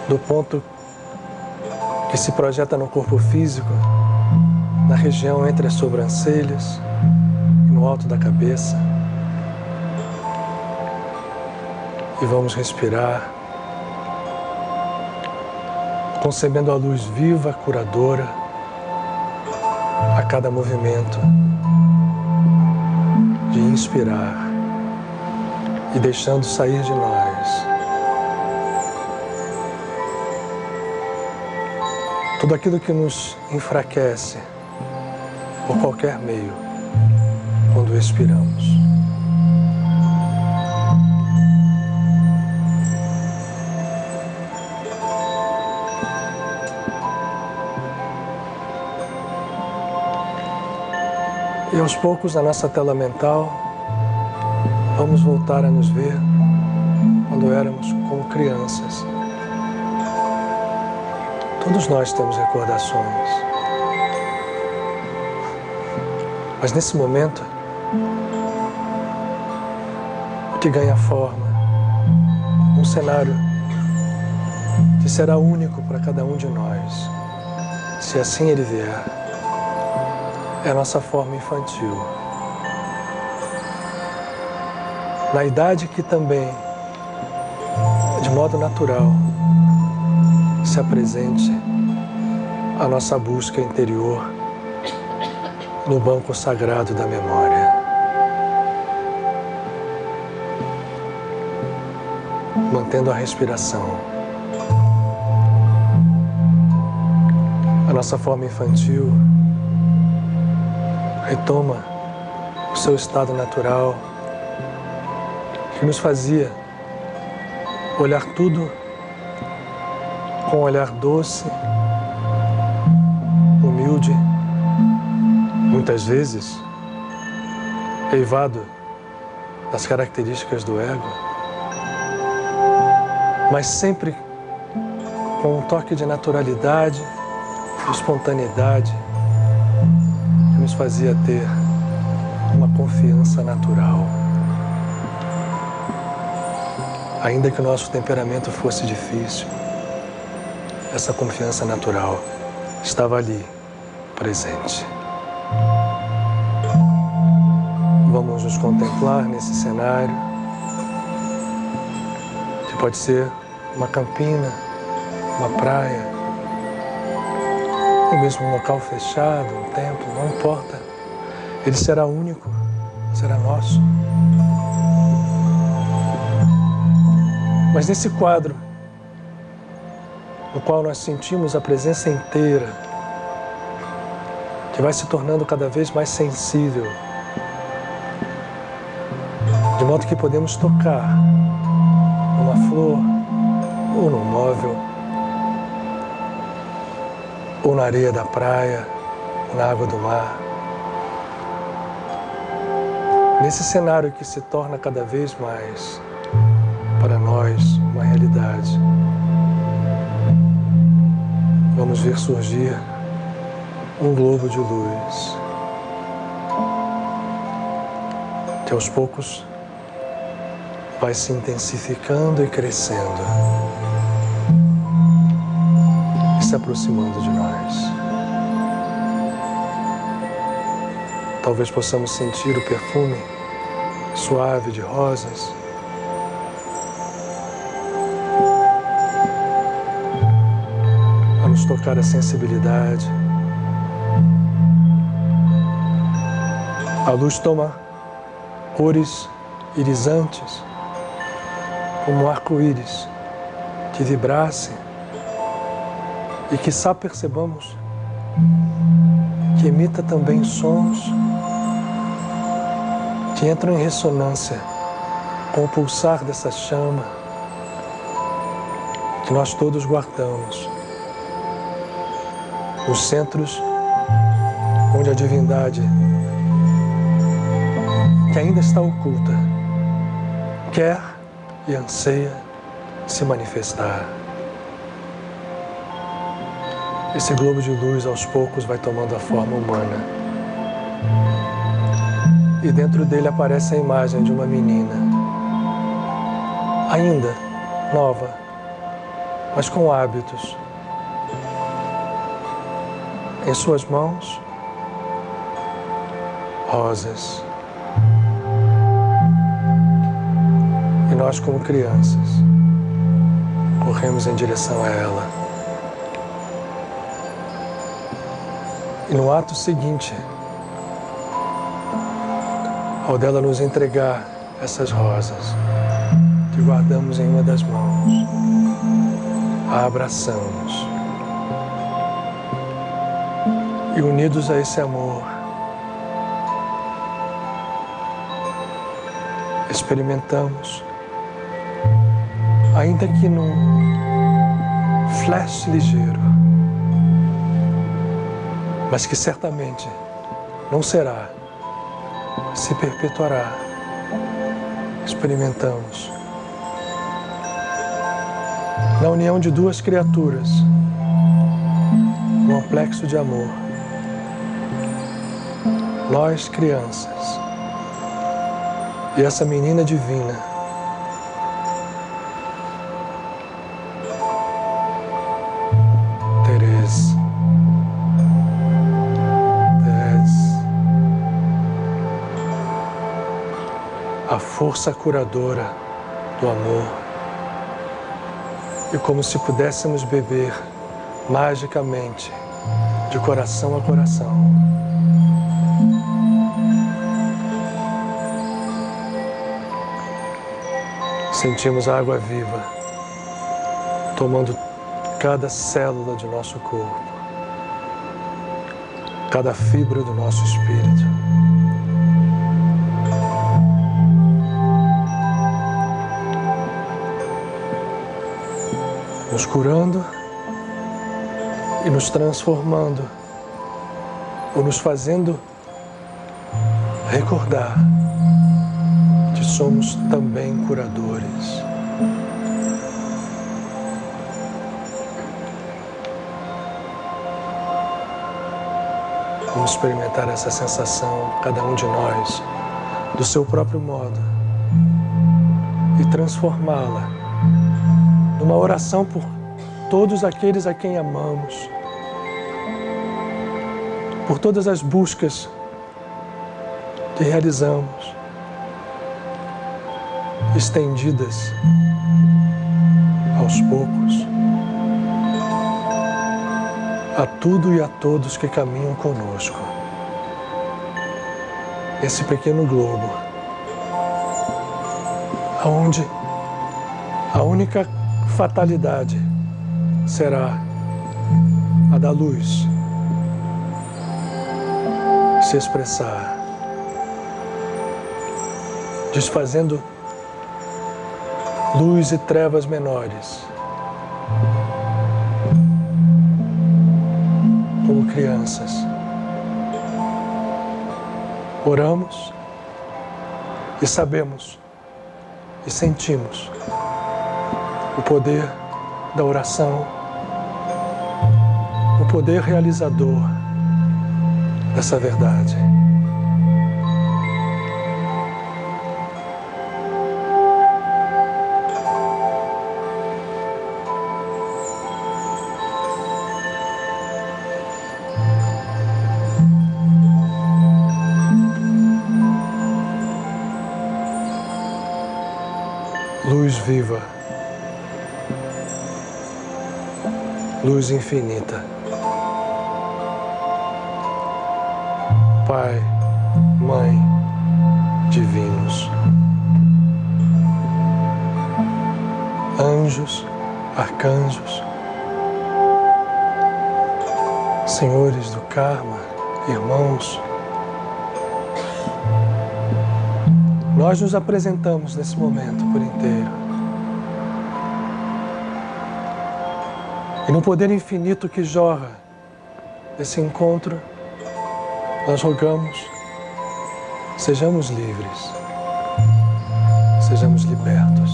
do ponto que se projeta no corpo físico, na região entre as sobrancelhas e no alto da cabeça. E vamos respirar concebendo a luz viva, curadora, a cada movimento de inspirar e deixando sair de nós tudo aquilo que nos enfraquece por qualquer meio quando expiramos. E aos poucos, na nossa tela mental, vamos voltar a nos ver quando éramos como crianças. Todos nós temos recordações. Mas nesse momento, o que ganha forma, um cenário que será único para cada um de nós, se assim ele vier, é a nossa forma infantil. Na idade que também, de modo natural, se apresente a nossa busca interior no banco sagrado da memória. Mantendo a respiração. A nossa forma infantil retoma o seu estado natural, que nos fazia olhar tudo com um olhar doce, humilde, muitas vezes eivado das características do ego, mas sempre com um toque de naturalidade, de espontaneidade, que nos fazia ter uma confiança natural. Ainda que o nosso temperamento fosse difícil, essa confiança natural estava ali, presente. Vamos nos contemplar nesse cenário, que pode ser uma campina, uma praia, ou mesmo um local fechado, um templo, não importa. Ele será único, será nosso. Mas nesse quadro, no qual nós sentimos a presença inteira, que vai se tornando cada vez mais sensível, de modo que podemos tocar numa flor, ou num móvel, ou na areia da praia, ou na água do mar. Nesse cenário que se torna cada vez mais, para nós, uma realidade, vamos ver surgir um globo de luz, que aos poucos vai se intensificando e crescendo, e se aproximando de nós. Talvez possamos sentir o perfume suave de rosas, a nos tocar a sensibilidade. A luz toma cores irisantes, como um arco-íris que vibrasse e quiçá percebamos que emita também sons que entram em ressonância com o pulsar dessa chama que nós todos guardamos nos centros onde a divindade, que ainda está oculta, quer e anseia se manifestar. Esse globo de luz aos poucos vai tomando a forma humana. E dentro dele aparece a imagem de uma menina, ainda nova, mas com hábitos. Em suas mãos, rosas. E nós, como crianças, corremos em direção a ela, E no ato seguinte, ao dela nos entregar essas rosas que guardamos em uma das mãos, a abraçamos. E unidos a esse amor, experimentamos, ainda que num flash ligeiro, mas que certamente não será, se perpetuará. Experimentamos na união de duas criaturas, um amplexo de amor. Nós, crianças, e essa menina divina, Teresa, a força curadora do amor. E como se pudéssemos beber magicamente, de coração a coração, sentimos a água viva tomando cada célula de nosso corpo, cada fibra do nosso espírito. Nos curando e nos transformando, ou nos fazendo recordar que somos também curadores. Vamos experimentar essa sensação, cada um de nós, do seu próprio modo, e transformá-la numa oração por todos aqueles a quem amamos, por todas as buscas que realizamos, estendidas aos poucos a tudo e a todos que caminham conosco. Esse pequeno globo, aonde a única fatalidade será a da luz se expressar, desfazendo luz e trevas menores, como crianças. Oramos e sabemos e sentimos o poder da oração, o poder realizador dessa verdade. Luz viva, luz infinita. Pai, Mãe, divinos, anjos, arcanjos, senhores do karma, irmãos, nós nos apresentamos nesse momento por inteiro. E no poder infinito que jorra desse encontro, nós rogamos, sejamos livres, sejamos libertos.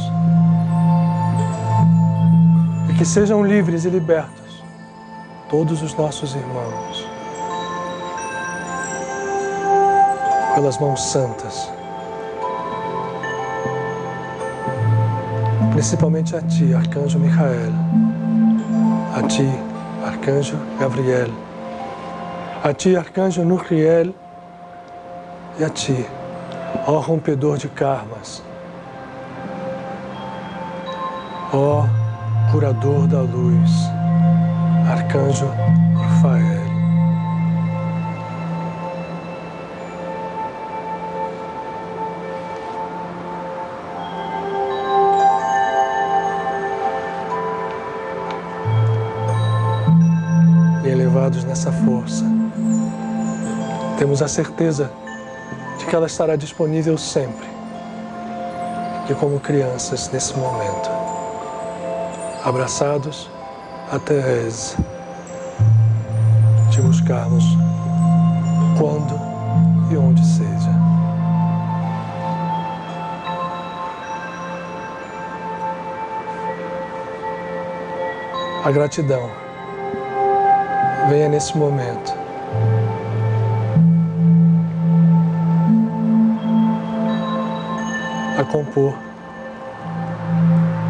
E que sejam livres e libertos todos os nossos irmãos, pelas mãos santas, principalmente a Ti, Arcanjo Michael, a Ti, Arcanjo Gabriel, a Ti, Arcanjo Nuriel, e a Ti, ó rompedor de karmas, ó curador da luz, Arcanjo Rafael. renovados nessa força. Temos a certeza de que ela estará disponível sempre, e como crianças nesse momento, abraçados a Thérèse, de buscarmos quando e onde seja. A gratidão venha nesse momento a compor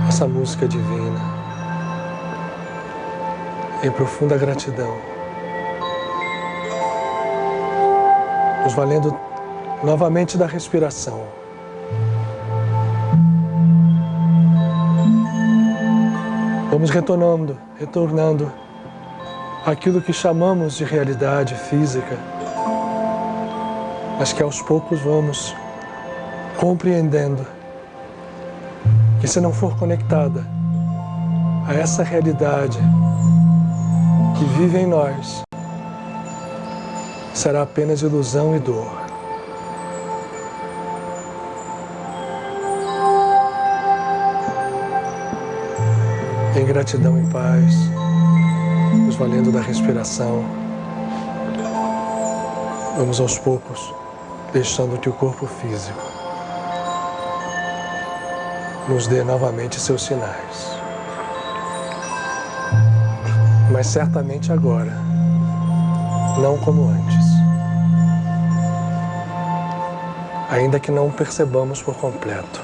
essa música divina em profunda gratidão, nos valendo novamente da respiração. Vamos retornando àquilo que chamamos de realidade física, mas que aos poucos vamos compreendendo que, se não for conectada a essa realidade que vive em nós, será apenas ilusão e dor. Em gratidão e paz, nos valendo da respiração, vamos aos poucos deixando que o corpo físico nos dê novamente seus sinais. Mas certamente agora, não como antes. Ainda que não o percebamos por completo,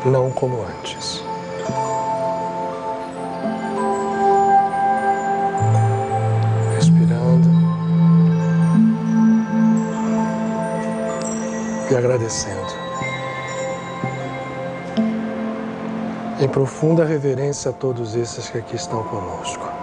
não como antes. Respirando e agradecendo. Em profunda reverência a todos esses que aqui estão conosco.